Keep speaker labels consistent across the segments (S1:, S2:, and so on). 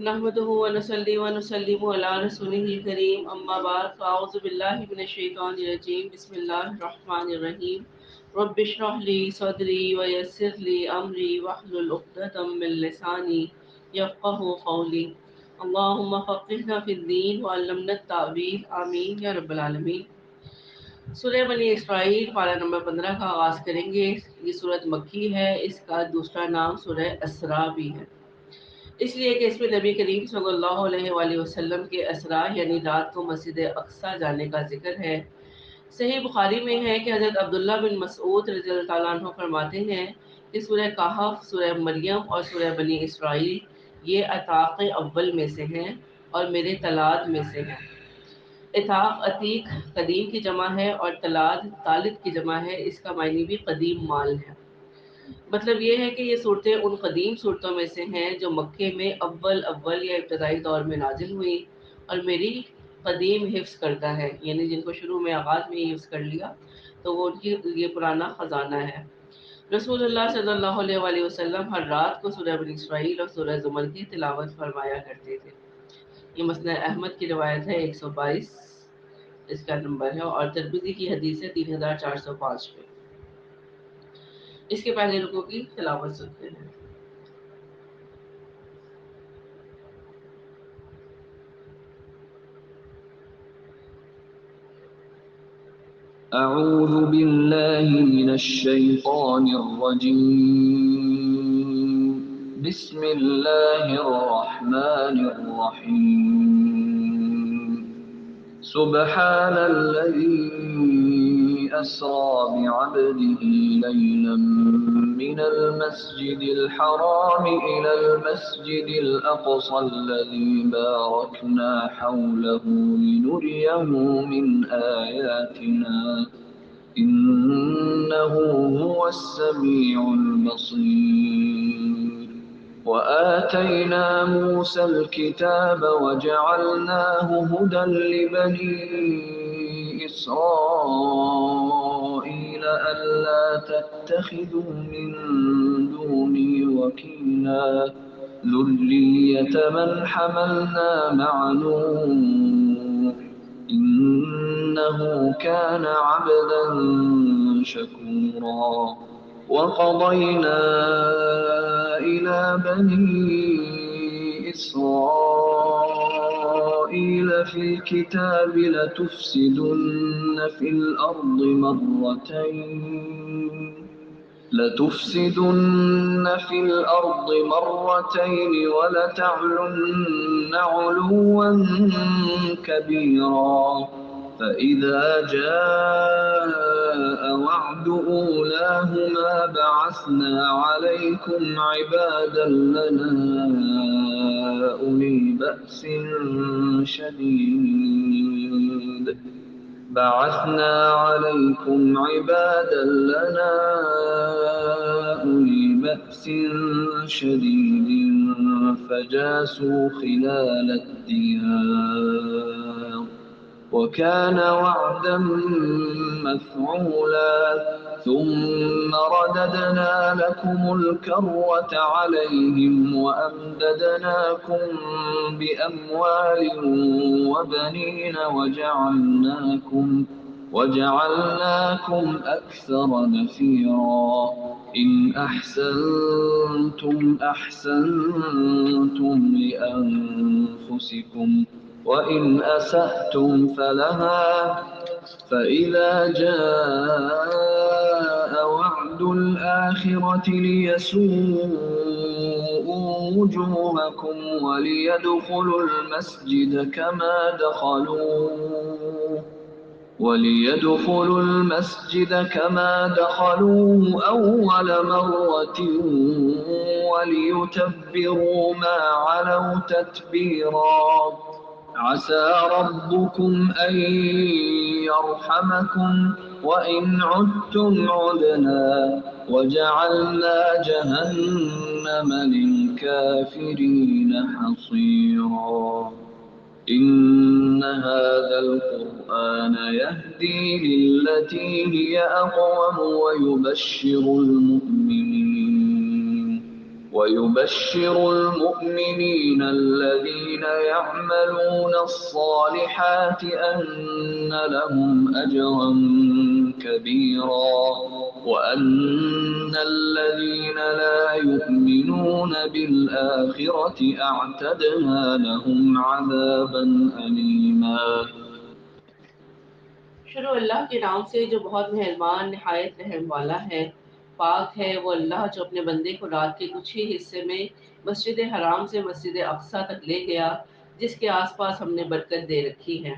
S1: نحمده ونصلي ونسلم على رسوله الكريم اما بعد فاعوذ بالله من الشيطان الرجيم بسم الله الرحمن الرحيم رب اشرح لي صدري ويسر لي امري واحلل عقدة من لساني يفقهوا قولي اللهم فقهنا في الدين وعلمنا التأويل آمین یا رب العالمین۔ سورہ بنی اسرائیل پارہ نمبر 15 کا آغاز کریں گے۔ یہ سورت مکی ہے، اس کا دوسرا نام سورہ اسراء بھی ہے، اس لیے کہ اس میں نبی کریم صلی اللہ علیہ وآلہ وسلم کے اسراء یعنی رات کو مسجد اقصیٰ جانے کا ذکر ہے۔ صحیح بخاری میں ہے کہ حضرت عبداللہ بن مسعود رضی اللہ تعالیٰ عنہ فرماتے ہیں کہ سورہ کہف، سورہ مریم اور سورہ بنی اسرائیل یہ عتاق اول میں سے ہیں اور میرے تلاد میں سے ہیں۔ عتاق عتیق قدیم کی جمع ہے اور تلاد طالد کی جمع ہے، اس کا معنی بھی قدیم مال ہے۔ مطلب یہ ہے کہ یہ صورتیں ان قدیم صورتوں میں سے ہیں جو مکے میں اول یا ابتدائی دور میں نازل ہوئی اور میری قدیم حفظ کرتا ہے، یعنی جن کو شروع میں آغاز میں ہی حفظ کر لیا تو وہ ان کی یہ پرانا خزانہ ہے۔ رسول اللہ صلی اللہ علیہ وآلہ وسلم ہر رات کو سورہ بنی اسرائیل اور سورہ زمر کی تلاوت فرمایا کرتے تھے۔ یہ مسند احمد کی روایت ہے 122 اس کا نمبر ہے، اور ترمذی کی حدیث ہے 3405 پہ۔ اس کے پہلے رکوع کی تلاوت سنتے ہیں۔
S2: أعوذ بالله من الشيطان الرجيم بسم الله الرحمن الرحيم سبحان الذي أسرى بعبده ليلا من المسجد الحرام إلى المسجد الأقصى الذي باركنا حوله لنريه من آياتنا إنه هو السميع البصير وآتينا موسى الكتاب وجعلناه هدى لبني إسرائيل ألا تتخذوا من دوني وكيلا ذرية من حملنا مع نوح إنه كان عبدا شكورا وقضينا إلى بني إسرائيل في الكتاب لتفسدن في الأرض مرتين ولتعلن علوا كبيرا فإذا جاء وعد أولاهما بعثنا عليكم عبادا لنا أولي بأس شديد فجاسوا خلال الديار وكان وعدا مفعولا ثم رددنا لكم الكرة عليهم وأمددناكم بأموال وبنين وجعلناكم أكثر نفيرا إن أحسنتم أحسنتم لأنفسكم وإن أسأتم فلها فإذا جاء وعد الآخرة ليسوءوا وجوهكم وليدخلوا المسجد كما دخلوه أول مرة وليتبروا ما علوا تتبيرا عسى ربكم أن يرحمكم وإن عدتم عدنا وجعلنا جهنم للكافرين حصيرا إن هذا القرآن يهدي للتي هي أقوم ويبشر ويبشر المؤمنين الذين يعملون الصالحات أن لهم أجرا كبيرا وأن الذين لا يؤمنون بالآخرة أعتدنا لهم عذابا أليما۔
S1: شروع اللہ کے نام سے جو بہت مہربان نہایت رحم والا ہے۔ پاک ہے وہ اللہ جو اپنے بندے کو رات کے کچھ ہی حصے میں مسجد حرام سے مسجد اقصی تک لے گیا جس کے آس پاس ہم نے برکت دے رکھی ہے۔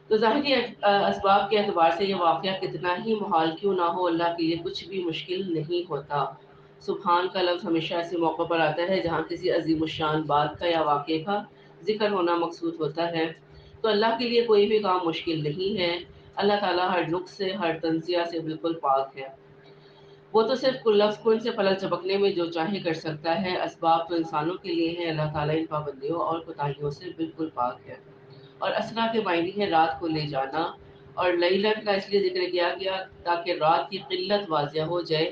S1: تو ظاہری اسباب کے اعتبار سے یہ واقعہ کتنا ہی محال کیوں نہ ہو، اللہ کے لیے کچھ بھی مشکل نہیں ہوتا۔ سبحان کا لفظ ہمیشہ ایسے موقع پر آتا ہے جہاں کسی عظیم الشان بات کا یا واقعے کا ذکر ہونا مقصود ہوتا ہے۔ تو اللہ کے لیے کوئی بھی کام مشکل نہیں ہے۔ اللہ تعالیٰ ہر نقص سے، ہر تنزیہ سے بالکل پاک ہے۔ وہ تو صرف لفظ کن سے پلک جھپکنے میں جو چاہے کر سکتا ہے۔ اسباب تو انسانوں کے لیے ہیں۔ اللہ تعالیٰ ان پابندیوں اور کوتاہیوں سے بالکل پاک ہے۔ اور اسرا کے معنی ہے رات کو لے جانا، اور لیلت کا اس لیے ذکر کیا گیا تاکہ رات کی قلت واضح ہو جائے،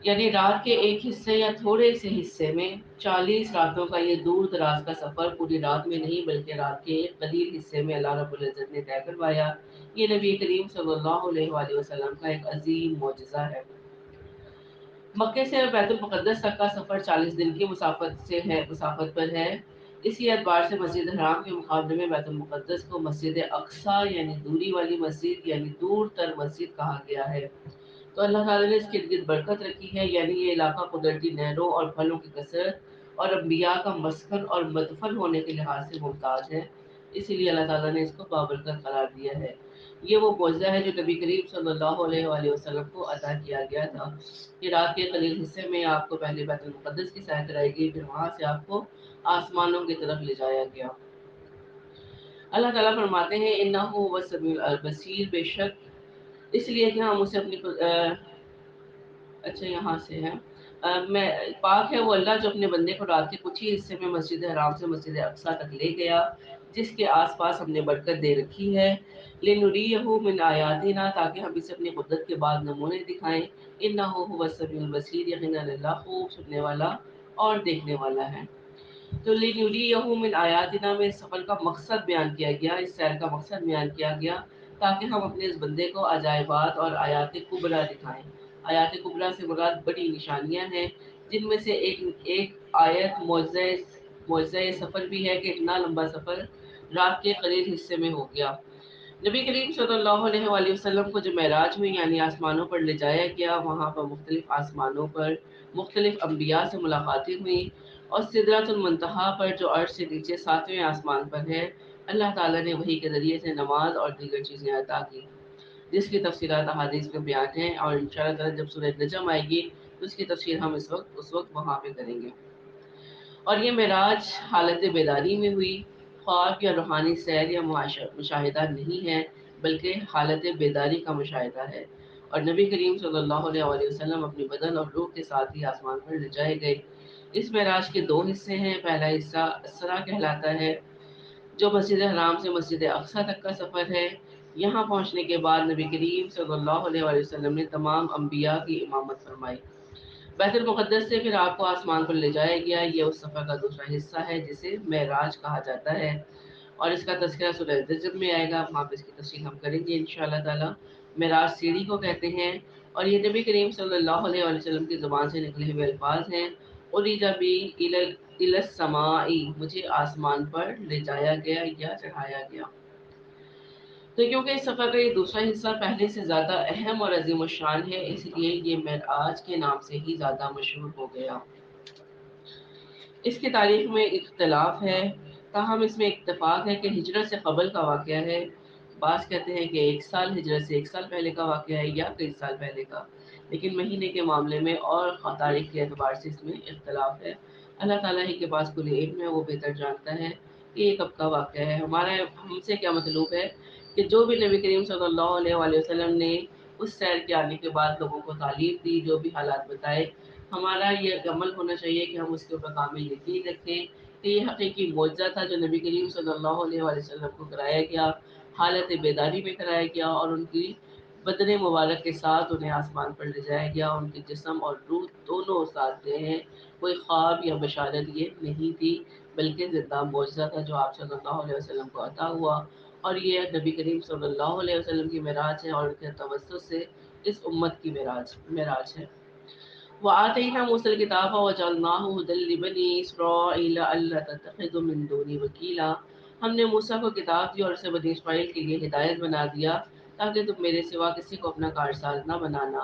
S1: یعنی رات کے ایک حصے یا تھوڑے سے حصے میں 40 راتوں کا یہ دور دراز کا سفر پوری رات میں نہیں بلکہ رات کے ایک قلیل حصے میں اللہ رب العزت نے طے کروایا۔ یہ نبی کریم صلی اللہ علیہ وآلہ وسلم کا ایک عظیم معجزہ ہے۔ مکے سے بیت المقدس تک کا سفر 40 دن کی مسافت پر ہے۔ اسی اعتبار سے مسجد حرام کے مقابلے میں بیت المقدس کو مسجد اقصی یعنی دوری والی مسجد یعنی دور تر مسجد کہا گیا ہے۔ تو اللہ تعالیٰ نے اس کے ارد گرد برکت رکھی ہے، یعنی یہ علاقہ قدرتی نہروں اور پھلوں کی کثرت اور انبیاء کا مسکن اور مدفن ہونے کے لحاظ سے ممتاز ہے، اسی لیے اللہ تعالیٰ نے اس کو بابرکت قرار دیا ہے۔ یہ وہ معجزہ ہے جو نبی کریم صلی اللہ علیہ وآلہ وسلم کو عطا کیا گیا تھا کہ رات کے قلیل حصے میں آپ کو پہلے بیت المقدس کی سیر کرائی گئی، پھر وہاں سے آپ کو آسمانوں کی طرف لے جایا گیا۔ اللہ تعالیٰ فرماتے ہیں انہ هو السمیع البصیر، بے شک اس لیے کہ ہم اسے اپنی اچھا یہاں سے ہے میں پاک ہے وہ اللہ جو اپنے بندے کو رات کے کچھ ہی حصے میں مسجد حرام سے مسجد اقصی تک لے گیا جس کے آس پاس ہم نے برکت دے رکھی ہے، لنریہ من آیاتنا تاکہ ہم اسے اپنی قدرت کے بعد نمونے دکھائیں، انہ هو السمیع البصیر، یقینا اللہ خوب سننے والا اور دیکھنے والا ہے۔ تو لنریہ من آیاتنا میں سفر کا مقصد بیان کیا گیا، اس سیر کا مقصد بیان کیا گیا تاکہ ہم اپنے اس بندے کو عجائبات اور آیات کبریٰ دکھائیں۔ آیات کبریٰ سے مراد بڑی نشانیاں ہیں، جن میں سے ایک آیت معجزہ سفر بھی ہے کہ اتنا لمبا سفر رات کے قلیل حصے میں ہو گیا۔ نبی کریم صلی اللہ علیہ وآلہ وسلم کو جو معراج میں یعنی آسمانوں پر لے جایا گیا، وہاں پر مختلف آسمانوں پر مختلف انبیاء سے ملاقاتیں ہوئیں، اور سدرۃ المنتہا پر جو عرش سے نیچے 7ویں آسمان پر ہے، اللہ تعالیٰ نے وحی کے ذریعے سے نماز اور دیگر چیزیں عطا کی، جس کی تفصیلات احادیث میں بیان ہیں، اور انشاءاللہ تعالیٰ جب سورہ نجم آئے گی تو اس کی تفسیر ہم اس وقت وہاں پہ کریں گے۔ اور یہ معراج حالت بیداری میں ہوئی، خواب یا روحانی سیر یا مشاہدہ نہیں ہے بلکہ حالت بیداری کا مشاہدہ ہے، اور نبی کریم صلی اللہ علیہ وآلہ وسلم اپنی بدن اور روح کے ساتھ ہی آسمان پر لے جائے گئے۔ اس معراج کے 2 حصے ہیں، پہلا حصہ اسرا کہلاتا ہے جو مسجد حرام سے مسجد اقصی تک کا سفر ہے۔ یہاں پہنچنے کے بعد نبی کریم صلی اللہ علیہ وآلہ وسلم نے تمام انبیاء کی امامت فرمائی۔ بیت المقدس سے پھر آپ کو آسمان پر لے جایا گیا، یہ اس سفر کا دوسرا حصہ ہے جسے معراج کہا جاتا ہے، اور اس کا تذکرہ سورہ نجم میں آئے گا، وہاں پہ اس کی تفصیل ہم کریں گے انشاءاللہ تعالی۔ معراج سیڑھی کو کہتے ہیں، اور یہ نبی کریم صلی اللہ علیہ وآلہ وسلم کی زبان سے نکلے ہوئے الفاظ ہیں، اُرِجَ بِی اِلی السماء، مجھے آسمان پر لے جایا گیا یا چڑھایا گیا۔ تو کیونکہ اس سفر کا یہ دوسرا حصہ پہلے سے زیادہ اہم اور عظیم الشان ہے، اس لیے یہ معراج کے نام سے ہی زیادہ مشہور ہو گیا۔ اس کی تاریخ میں اختلاف ہے، تاہم اس میں اتفاق ہے کہ ہجرت سے قبل کا واقعہ ہے۔ بعض کہتے ہیں کہ 1 سال ہجرت سے 1 سال پہلے کا واقعہ ہے یا کئی سال پہلے کا، لیکن مہینے کے معاملے میں اور تاریخ کے اعتبار سے اس میں اختلاف ہے۔ اللہ تعالیٰ ہی کے پاس کل علم ہے، وہ بہتر جانتا ہے کہ یہ کب کا واقعہ ہے۔ ہم سے کیا مطلوب ہے کہ جو بھی نبی کریم صلی اللہ علیہ وآلہ وسلم نے اس سیر کے آنے کے بعد لوگوں کو تعلیم دی، جو بھی حالات بتائے، ہمارا یہ عمل ہونا چاہیے کہ ہم اس کے اوپر کامل یقین رکھیں کہ یہ حقیقی معجزہ تھا جو نبی کریم صلی اللہ علیہ وآلہ وسلم کو کرایا گیا، حالت بیداری میں کرایا گیا، اور ان کی بدن مبارک کے ساتھ انہیں آسمان پر لے جایا گیا، ان کے جسم اور روح دونوں ساتھ گئے ہیں۔ کوئی خواب یا بشارت یہ نہیں تھی، بلکہ زندہ معجزہ تھا جو آپ صلی اللہ علیہ وسلم کو عطا ہوا، اور یہ نبی کریم صلی اللہ علیہ وسلم کی معراج ہے، اور ان کے توسط سے اس امت کی معراج ہے۔ وآتينا موسى الكتاب وجعلناه هدى لبني إسرائيل ألا تتخذوا من دوني وكيلا۔ ہم نے موسیٰ کو کتاب دی اور اسے بنی اسرائیل کے لیے ہدایت بنا دیا تاکہ تم میرے سوا کسی کو اپنا کارساز نہ بنانا۔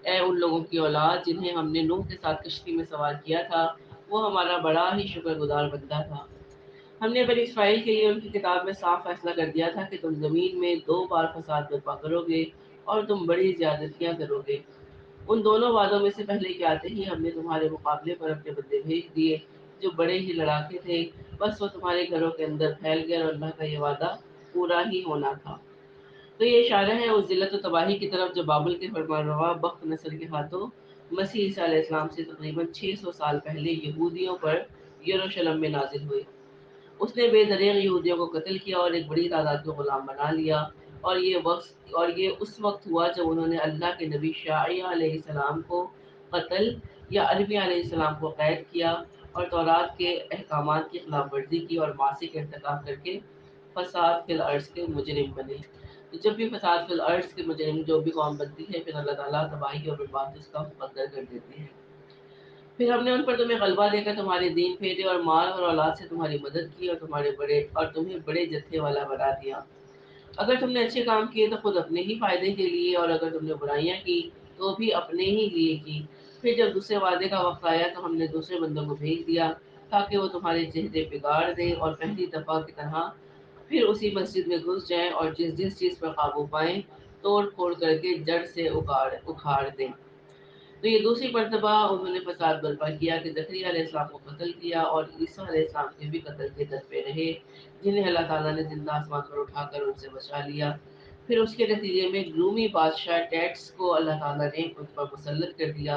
S1: اے ان لوگوں کی اولاد جنہیں ہم نے نوح کے ساتھ کشتی میں سوار کیا تھا، وہ ہمارا بڑا ہی شکر گزار بندہ تھا۔ ہم نے بنی اسرائیل کے لیے ان کی کتاب میں صاف فیصلہ کر دیا تھا کہ تم زمین میں 2 بار فساد برپا کرو گے اور تم بڑی زیادتیاں کرو گے۔ ان دونوں وعدوں میں سے پہلے کے آتے ہی ہم نے تمہارے مقابلے پر اپنے بندے بھیج دیے جو بڑے ہی لڑاکے تھے، بس وہ تمہارے گھروں کے اندر پھیل گئے اور اللہ کا یہ وعدہ پورا ہی ہونا تھا۔ تو یہ اشارہ ہے اس ذلت و تباہی کی طرف جو بابل کے فرمانروا بخت نصر کے ہاتھوں مسیح عیسیٰ علیہ السلام سے تقریباً 600 سال پہلے یہودیوں پر یروشلم میں نازل ہوئی۔ اس نے بے دریغ یہودیوں کو قتل کیا اور ایک بڑی تعداد کو غلام بنا لیا، اور یہ اس وقت ہوا جب انہوں نے اللہ کے نبی شعیع علیہ السلام کو قتل یا عربی علیہ السلام کو قید کیا اور تورات کے احکامات کی خلاف ورزی کی اور معاصی کا ارتکاب کر کے فساد فی الارض کے مجرم بنے۔ تو جب بھی فساد فی الارض کے مجرم جو بھی قوم بنتی ہے، پھر اللہ تعالیٰ تباہی اور بربادی اس کا مقدر کر دیتے ہیں۔ پھر ہم نے ان پر تمہیں غلبہ دے کر تمہارے دین پھیرے اور مال اور اولاد سے تمہاری مدد کی اور تمہیں بڑے جتھے والا بنا دیا۔ اگر تم نے اچھے کام کیے تو خود اپنے ہی فائدے کے لیے، اور اگر تم نے برائیاں کی تو بھی اپنے ہی لیے کی۔ پھر جب دوسرے وعدے کا وقت آیا تو ہم نے دوسرے بندوں کو بھیج دیا تاکہ وہ تمہارے چہرے بگاڑ دیں اور پہلی دفعہ کی طرح پھر اسی مسجد میں گھس جائیں اور جس چیز پر قابو پائیں توڑ پھوڑ کر کے جڑ سے اکھاڑ دیں۔ تو یہ دوسری مرتبہ انہوں نے فساد برپا کیا کہ زکریا علیہ السلام کو قتل کیا اور عیسیٰ علیہ السلام کے بھی قتل کے در پہ رہے، جنہیں اللہ تعالیٰ نے زندہ آسمان پر اٹھا کر ان سے بچا لیا۔ پھر اس کے نتیجے میں رومی بادشاہ ٹیکس کو اللہ تعالیٰ نے ان پر مسلط کر دیا۔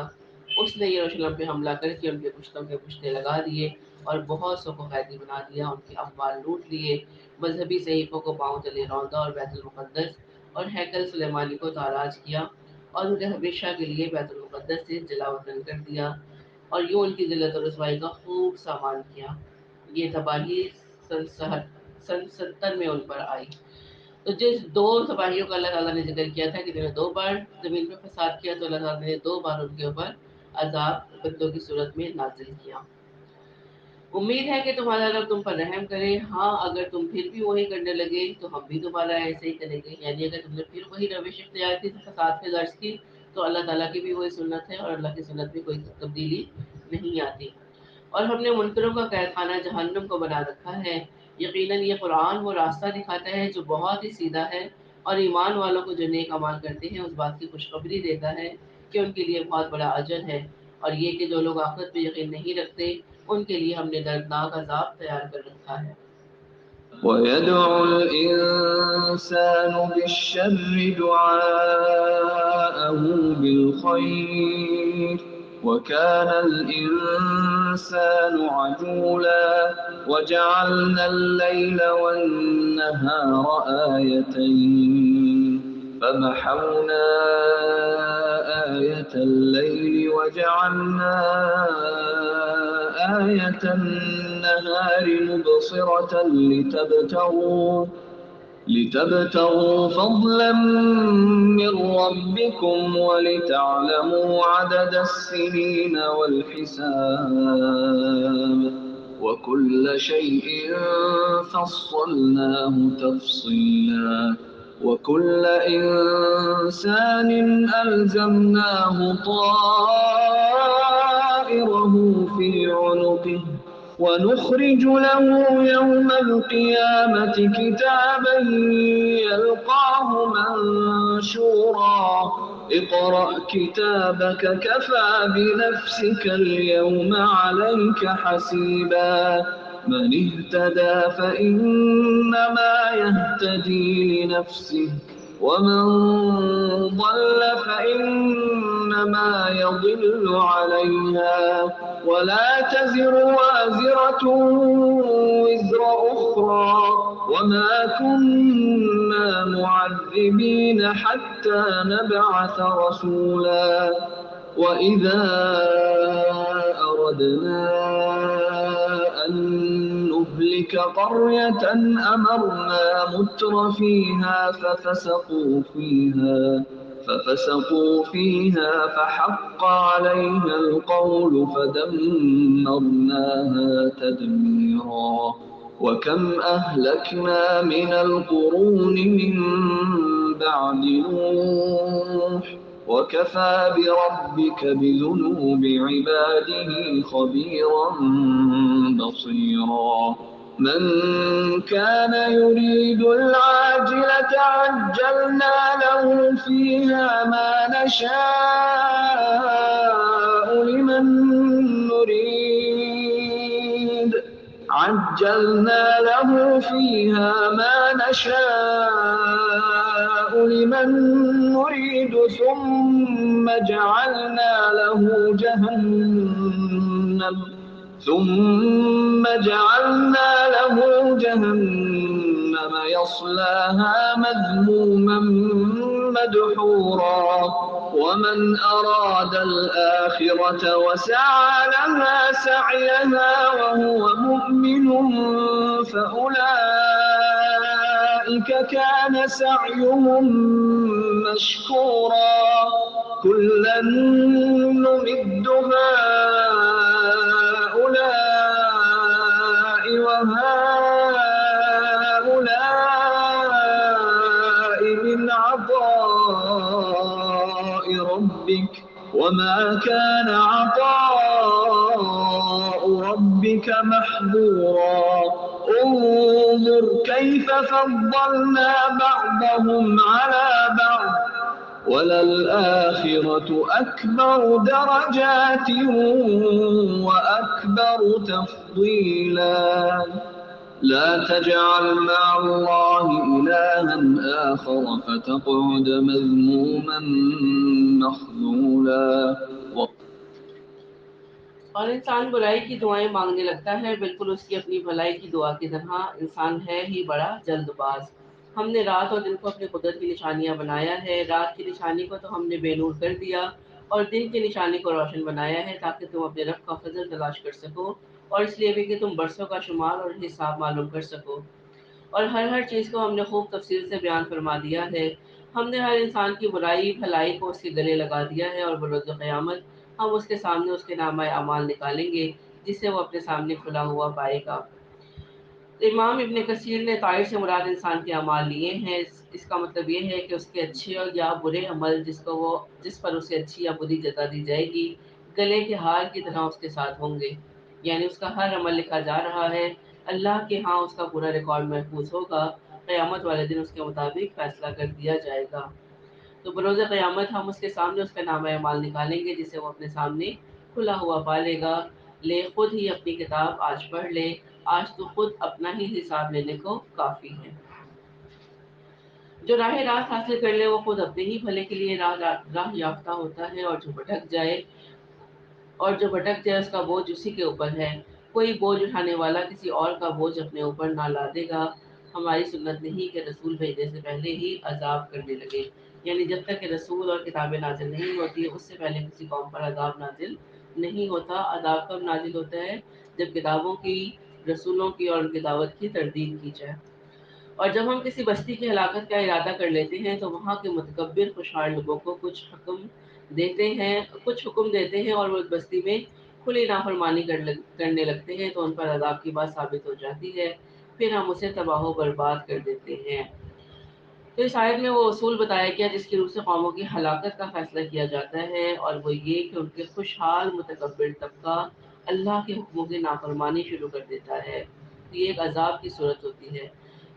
S1: اس نے یروشلم پہ حملہ کر کے ان کے پشتوں کے پشتے لگا دیے اور بہت سو کو قیدی بنا دیا، ان کے اموال لوٹ لیے، مذہبی صحیفوں کو پاؤں تلے روندا اور بیت المقدس اور ہیکل سلیمانی کو تاراج کیا اور انہیں ہمیشہ کے لیے بیت المقدس سے جلا وطن کر دیا، اور یوں ان کی ذلت اور رسوائی کا خوب سامان کیا۔ یہ تباہی سن 70 میں ان پر آئی۔ تو جس 2 تباہیوں کا اللہ تعالیٰ نے ذکر کیا تھا کہ انہوں نے 2 بار زمین پہ فساد کیا، تو اللہ تعالیٰ نے 2 بار ان کے اوپر عذاب بندوں کی صورت میں نازل کیا۔ امید ہے کہ تمہارا رب تم پر رحم کرے۔ ہاں اگر تم پھر بھی وہی کرنے لگے تو ہم بھی تمہارا ایسے ہی کریں گے، یعنی اگر تم نے پھر وہی روش اختیار کی فساد کے درس کی تو اللہ تعالیٰ کی بھی وہی سنت ہے، اور اللہ کی سنت میں کوئی تبدیلی نہیں آتی۔ اور ہم نے منکروں کا قید خانہ جہنم کو بنا رکھا ہے۔ یقیناً یہ قرآن وہ راستہ دکھاتا ہے جو بہت ہی سیدھا ہے، اور ایمان والوں کو جو نیک اعمال کرتے ہیں اس بات کی خوشخبری دیتا ہے کہ ان کے لیے بہت بڑا اجر ہے، اور یہ کہ جو لوگ آخرت پہ یقین نہیں رکھتے ان کے لیے ہم نے دردناک عذاب تیار کر رکھا ہے۔
S2: ويدعو الإنسان بالشر دعاءه بالخير وكان الإنسان عجولا وجعلنا الليل والنهار آيتين فمحونا آية الليل وجعلنا آية النهار مبصرة لتبتغوا فضلا من ربكم ولتعلموا عدد السنين والحساب وكل شيء فصلناه تفصيلا وكل إنسان ألزمناه طائره في عنقه ونخرج له يوم القيامة كتابا يلقاه منشورا اقرأ كتابك كفى بنفسك اليوم عليك حسيبا من اهتدى فإنما يهتدي لنفسه ومن ضل فإنما يضل عليها ولا تزر وازرة وزر أخرى وما كنا كنا معذبين حتى نبعث رسولا وإذا أردنا أن نهلك قرية أمرنا متر فيها ففسقوا فيها فحق عليها القول فدمرناها تدميرا وكم أهلكنا من القرون من بعد نوح وكفى بربك بذنوب عباده خبيرا بصيرا من كان يريد العاجلة عجلنا له فيها ما نشاء لمن نريد ثم جعلنا له جهنم يصلاها مذموما مدحورا ومن أراد الآخرة وسعى لها سعيها وهو مؤمن فأولئك كان سعيهم مشكورا كلا نمد هؤلاء وهؤلاء من عطاء ربك وما كان عطاء ربك محظورا انظر كيف فضلنا بعضهم على بعض وللآخرة أكبر درجات وأكبر تفضيلا لا تجعل مع الله إلها آخر فتقعد مذموما مخذولا
S1: اور انسان برائی کی دعائیں مانگنے لگتا ہے بالکل اس کی اپنی بھلائی کی دعا کی طرح انسان ہے ہی بڑا جلد باز ہم نے رات اور دن کو اپنی قدرت کی نشانیاں بنایا ہے رات کی نشانی کو تو ہم نے بے نور کر دیا اور دن کی نشانی کو روشن بنایا ہے تاکہ تم اپنے رب کا فضل تلاش کر سکو اور اس لیے بھی کہ تم برسوں کا شمار اور حساب معلوم کر سکو اور ہر چیز کو ہم نے خوب تفصیل سے بیان فرما دیا ہے ہم نے ہر انسان کی برائی بھلائی کو اس کے گلے لگا دیا ہے اور بروز قیامت ہم اس کے سامنے اس کے نامہ اعمال نکالیں گے جسے وہ اپنے سامنے کھلا ہوا پائے گا امام ابن کثیر نے طائر سے مراد انسان کے اعمال لیے ہیں اس کا مطلب یہ ہے کہ اس کے اچھے یا برے عمل جس پر اسے اچھی یا بری جزا دی جائے گی گلے کے ہار کی طرح اس کے ساتھ ہوں گے یعنی اس کا ہر عمل لکھا جا رہا ہے اللہ کے ہاں اس کا پورا ریکارڈ محفوظ ہوگا قیامت والے دن اس کے مطابق فیصلہ کر دیا جائے گا تو بروز قیامت ہم اس کے سامنے اس کا نامہ اعمال نکالیں گے جسے وہ اپنے سامنے کھلا ہوا پا لے گا لے خود ہی اپنی کتاب آج پڑھ لے آج تو خود اپنا ہی حساب لینے کو کافی ہے جو راہ راست حاصل کر لے وہ خود اپنے ہی بھلے کے لیے راہ یافتہ ہوتا ہے اور جو بھٹک جائے اس کا بوجھ اسی کے اوپر ہے کوئی بوجھ اٹھانے والا کسی اور کا بوجھ اپنے اوپر نہ لا دے گا ہماری سنت نہیں کہ رسول بھیجنے سے پہلے ہی عذاب کرنے لگے یعنی جب تک کہ رسول اور کتابیں نازل نہیں ہوتی اس سے پہلے کسی قوم پر عذاب نازل نہیں ہوتا عذاب کب نازل ہوتا ہے جب کتابوں کی رسولوں کی اور ان کی دعوت کی تردید کی جائے اور جب ہم کسی بستی کی ہلاکت کا ارادہ کر لیتے ہیں تو وہاں کے متکبر خوشحال لوگوں کو کچھ حکم دیتے ہیں اور وہ اس بستی میں کھلی نافرمانی کرنے لگتے ہیں تو ان پر عذاب کی بات ثابت ہو جاتی ہے پھر ہم اسے تباہ و برباد کر دیتے ہیں تو اس آیت میں وہ اصول بتایا گیا جس کی روح سے قوموں کی ہلاکت کا فیصلہ کیا جاتا ہے اور وہ یہ کہ ان کے خوشحال متکبر طبقہ اللہ کے حکموں کی نافرمانی شروع کر دیتا ہے یہ ایک عذاب کی صورت ہوتی ہے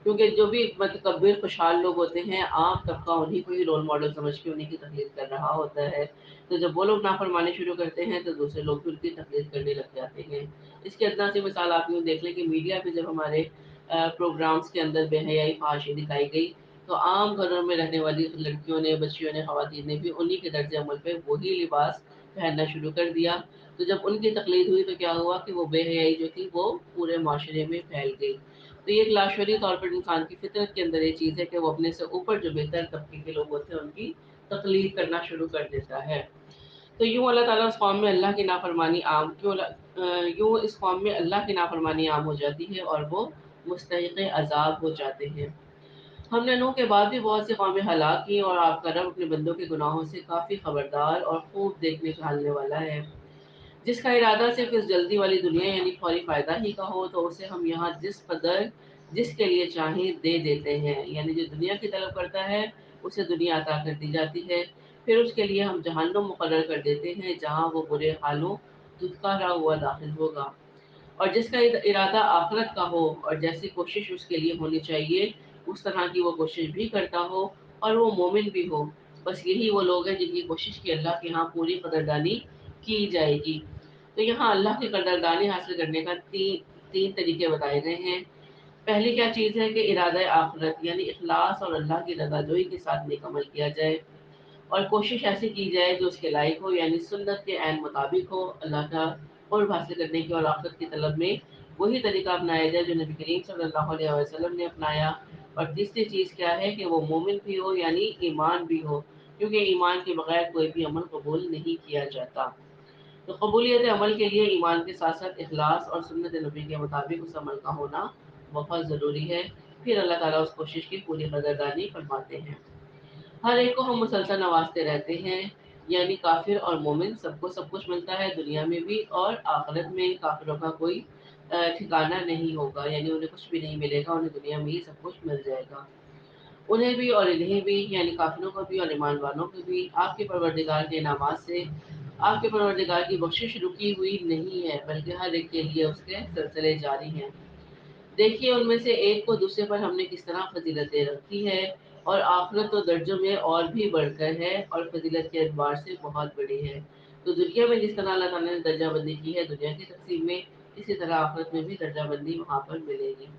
S1: کیونکہ جو بھی متکبر خوشحال لوگ ہوتے ہیں عام طبقہ انہیں کو ہی رول ماڈل سمجھ کے انہیں کی تقلید کر رہا ہوتا ہے تو جب وہ لوگ نافرمانی شروع کرتے ہیں تو دوسرے لوگ بھی ان کی تقلید کرنے لگ جاتے ہیں اس کی ادنا سی مثال آپ یوں دیکھ لیں کہ میڈیا پہ جب ہمارے پروگرامز کے اندر بے حیائی فحاشی دکھائی گئی تو عام گھروں میں رہنے والی لڑکیوں نے بچیوں نے خواتین نے بھی انہی کے طرز عمل پہ وہی لباس پہننا شروع کر دیا تو تو جب ان کی تقلید ہوئی تو کیا ہوا کہ وہ بے حیائی جو تھی وہ پورے معاشرے میں پھیل گئی۔ تو یہ ایک لاشعوری طور پر انسان کی فطرت کے اندر یہ چیز ہے کہ وہ اپنے سے اوپر جو بہتر طبقے کے لوگ ہوتے ہیں ان کی تقلید کرنا شروع کر دیتا ہے۔ تو یوں اللہ تعالیٰ اس قوم میں اللہ کی نافرمانی عام یوں اس قوم میں اللہ کی نافرمانی عام ہو جاتی ہے اور وہ مستحق عذاب ہو جاتے ہیں۔ ہم نے نوح کے بعد بھی بہت سی قومیں ہلاک کی اور آپ کا رب اپنے بندوں کے گناہوں سے کافی خبردار اور خوب دیکھنے ڈھالنے والا ہے۔ جس کا ارادہ صرف اس جلدی والی دنیا یعنی فوری فائدہ ہی کا ہو تو اسے ہم یہاں جس قدر جس کے لیے چاہیں دے دیتے ہیں، یعنی جو دنیا کی طلب کرتا ہے اسے دنیا عطا کر دی جاتی ہے، پھر اس کے لیے ہم جہنم مقرر کر دیتے ہیں جہاں وہ برے حالوں دھتکارا ہوا داخل ہوگا۔ اور جس کا ارادہ آخرت کا ہو اور جیسی کوشش اس کے لیے ہونی چاہیے اس طرح کی وہ کوشش بھی کرتا ہو اور وہ مومن بھی ہو، بس یہی وہ لوگ ہیں جن کی کوشش کی اللہ کے ہاں پوری قدردانی کی جائے گی۔ تو یہاں اللہ کی قدردانی حاصل کرنے کا تین طریقے بتائے گئے ہیں۔ پہلی کیا چیز ہے کہ ارادہ آخرت یعنی اخلاص اور اللہ کی رضا جوئی کے ساتھ نیک عمل کیا جائے اور کوشش ایسی کی جائے جو اس کے لائق ہو، یعنی سنت کے عین مطابق ہو، اللہ کا قرب حاصل کرنے کی اور آخرت کی طلب میں وہی طریقہ اپنایا جائے جو نبی کریم صلی اللہ علیہ وسلم نے اپنایا۔ اور تیسری چیز کیا ہے کہ وہ مومن بھی ہو یعنی ایمان بھی ہو، کیونکہ ایمان کے بغیر کوئی بھی عمل قبول نہیں کیا جاتا۔ تو قبولیت عمل کے لیے ایمان کے ساتھ ساتھ اخلاص اور سنت نبی کے مطابق اس عمل کا ہونا بہت ضروری ہے، پھر اللہ تعالیٰ اس کوشش کی پوری قدردانی فرماتے ہیں۔ ہر ایک کو ہم مسلسل نوازتے رہتے ہیں، یعنی کافر اور مومن سب کو سب کچھ ملتا ہے دنیا میں بھی اور آخرت میں کافروں کا کوئی ٹھکانہ نہیں ہوگا، یعنی انہیں کچھ بھی نہیں ملے گا، انہیں دنیا میں ہی سب کچھ مل جائے گا، انہیں بھی اور انہیں بھی، یعنی کافروں کو بھی اور ایمان والوں کو بھی۔ آپ کے پروردگار کے انعامات سے آپ کے پروردگار کی بخشش رکی ہوئی نہیں ہے، بلکہ ہر ایک کے لیے اس کے سلسلے جاری ہیں۔ دیکھیے ان میں سے ایک کو دوسرے پر ہم نے کس طرح فضیلت دے رکھی ہے، اور آخرت تو درجوں میں اور بھی بڑھ کر ہے اور فضیلت کے اعتبار سے بہت بڑی ہے۔ تو دنیا میں جس طرح اللہ تعالیٰ نے درجہ بندی کی ہے دنیا کی تقسیم میں، اسی طرح آخرت میں بھی درجہ بندی وہاں پر ملے گی۔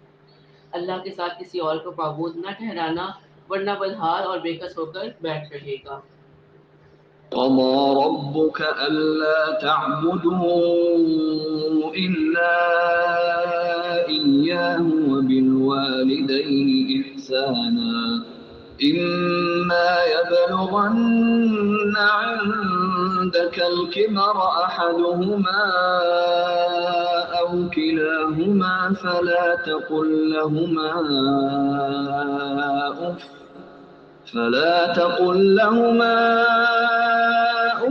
S1: اللہ کے ساتھ کسی اور کو معبود نہ ٹھہرانا، ورنہ بدحال اور بےکس ہو کر بیٹھ رہے گا۔
S2: قضى ربك ألا تعبدوا إلا إياه وبالوالدين إحسانا إما يبلغن عندك الكبر أحدهما أو كلاهما فلا تقل لهما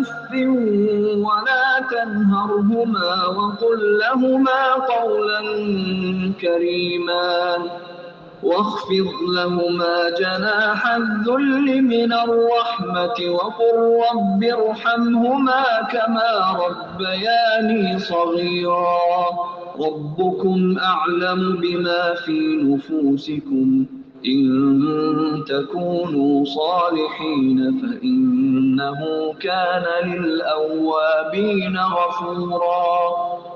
S2: أف ولا تنهرهما وقل لهما قولا كريما واخفض لهما جناح الذل من الرحمة وقل رب ارحمهما كما ربياني صغيرا ربكم أعلم بما في نفوسكم إن تكونوا صالحين فإنه كان للأوابين غفورا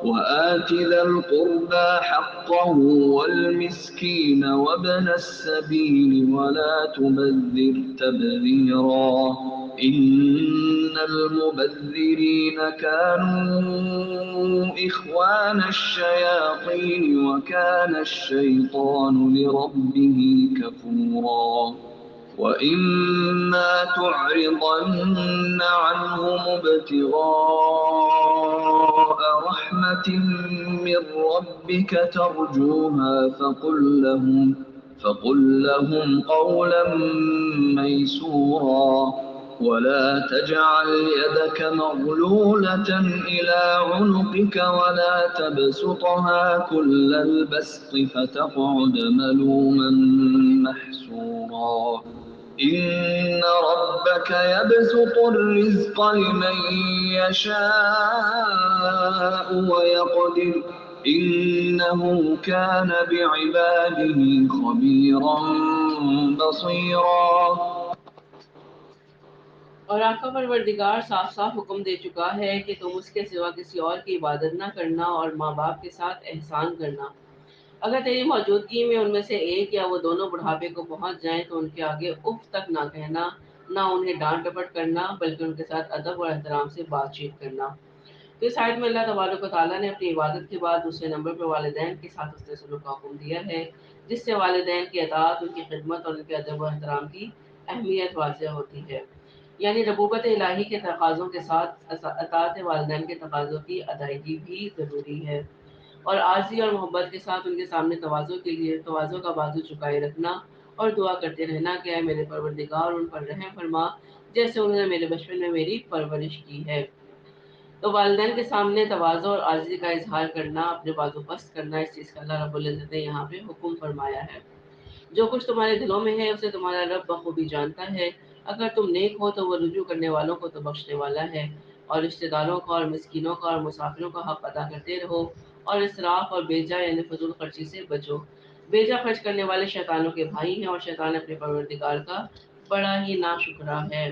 S2: وآت ذا القربى حقه والمسكين وابن السبيل ولا تبذر تبذيرا إن المبذرين كانوا إخوان الشياطين وكان الشيطان لربه كفورا وإما تعرضن عنهم ابتغاء رحمة من ربك ترجوها فقل لهم قولا ميسورا ولا تجعل يدك مغلولة إلى عنقك ولا تبسطها كل البسط فتقعد ملوما محسورا إن ربك يبسط الرزق لمن يشاء ويقدر إنه كان بعباده خبيرا بصيرا۔
S1: اور آپ کا پروردگار صاف صاف حکم دے چکا ہے کہ تم اس کے سوا کسی اور کی عبادت نہ کرنا اور ماں باپ کے ساتھ احسان کرنا۔ اگر تیری موجودگی میں ان میں سے ایک یا وہ دونوں بڑھاپے کو پہنچ جائیں تو ان کے آگے اف تک نہ کہنا، نہ انہیں ڈانٹ ڈپٹ کرنا، بلکہ ان کے ساتھ ادب اور احترام سے بات چیت کرنا۔ تو اس آیت میں اللہ تبارک و تعالیٰ نے اپنی عبادت کے بعد دوسرے نمبر پر والدین کے ساتھ حسن سلوک کا حکم دیا ہے، جس سے والدین کی اطاعت، ان کی خدمت اور ان کے ادب و احترام کی اہمیت واضح ہوتی ہے۔ یعنی ربوبت الہی کے تقاضوں کے ساتھ اطاعت والدین کے تقاضوں کی ادائیگی بھی ضروری ہے، اور عاجزی اور محبت کے ساتھ ان کے سامنے تواضع کے لیے تواضع کا بازو چکائے رکھنا اور دعا کرتے رہنا کہ اے میرے پروردگار ان پر رحم فرما جیسے انہوں نے میرے بچپن میں میری پرورش کی ہے۔ تو والدین کے سامنے تواضع اور عاجزی کا اظہار کرنا، اپنے بازو پست کرنا، اس چیز کا اللہ رب العزت نے یہاں پہ حکم فرمایا ہے۔ جو کچھ تمہارے دلوں میں ہے اسے تمہارا رب بخوبی جانتا ہے، اگر تم نیک ہو تو وہ رجوع کرنے والوں کو تو بخشنے والا ہے، اور رشتہ داروں کا اور مسکینوں کا اور مسافروں کا حق ادا کرتے رہو، اور اسراف اور بیجا یعنی فضول خرچی سے بچو۔ بیجا خرچ کرنے والے شیطانوں کے بھائی ہیں، اور شیطان اپنے پروردگار کا بڑا ہی ناشکرا ہے۔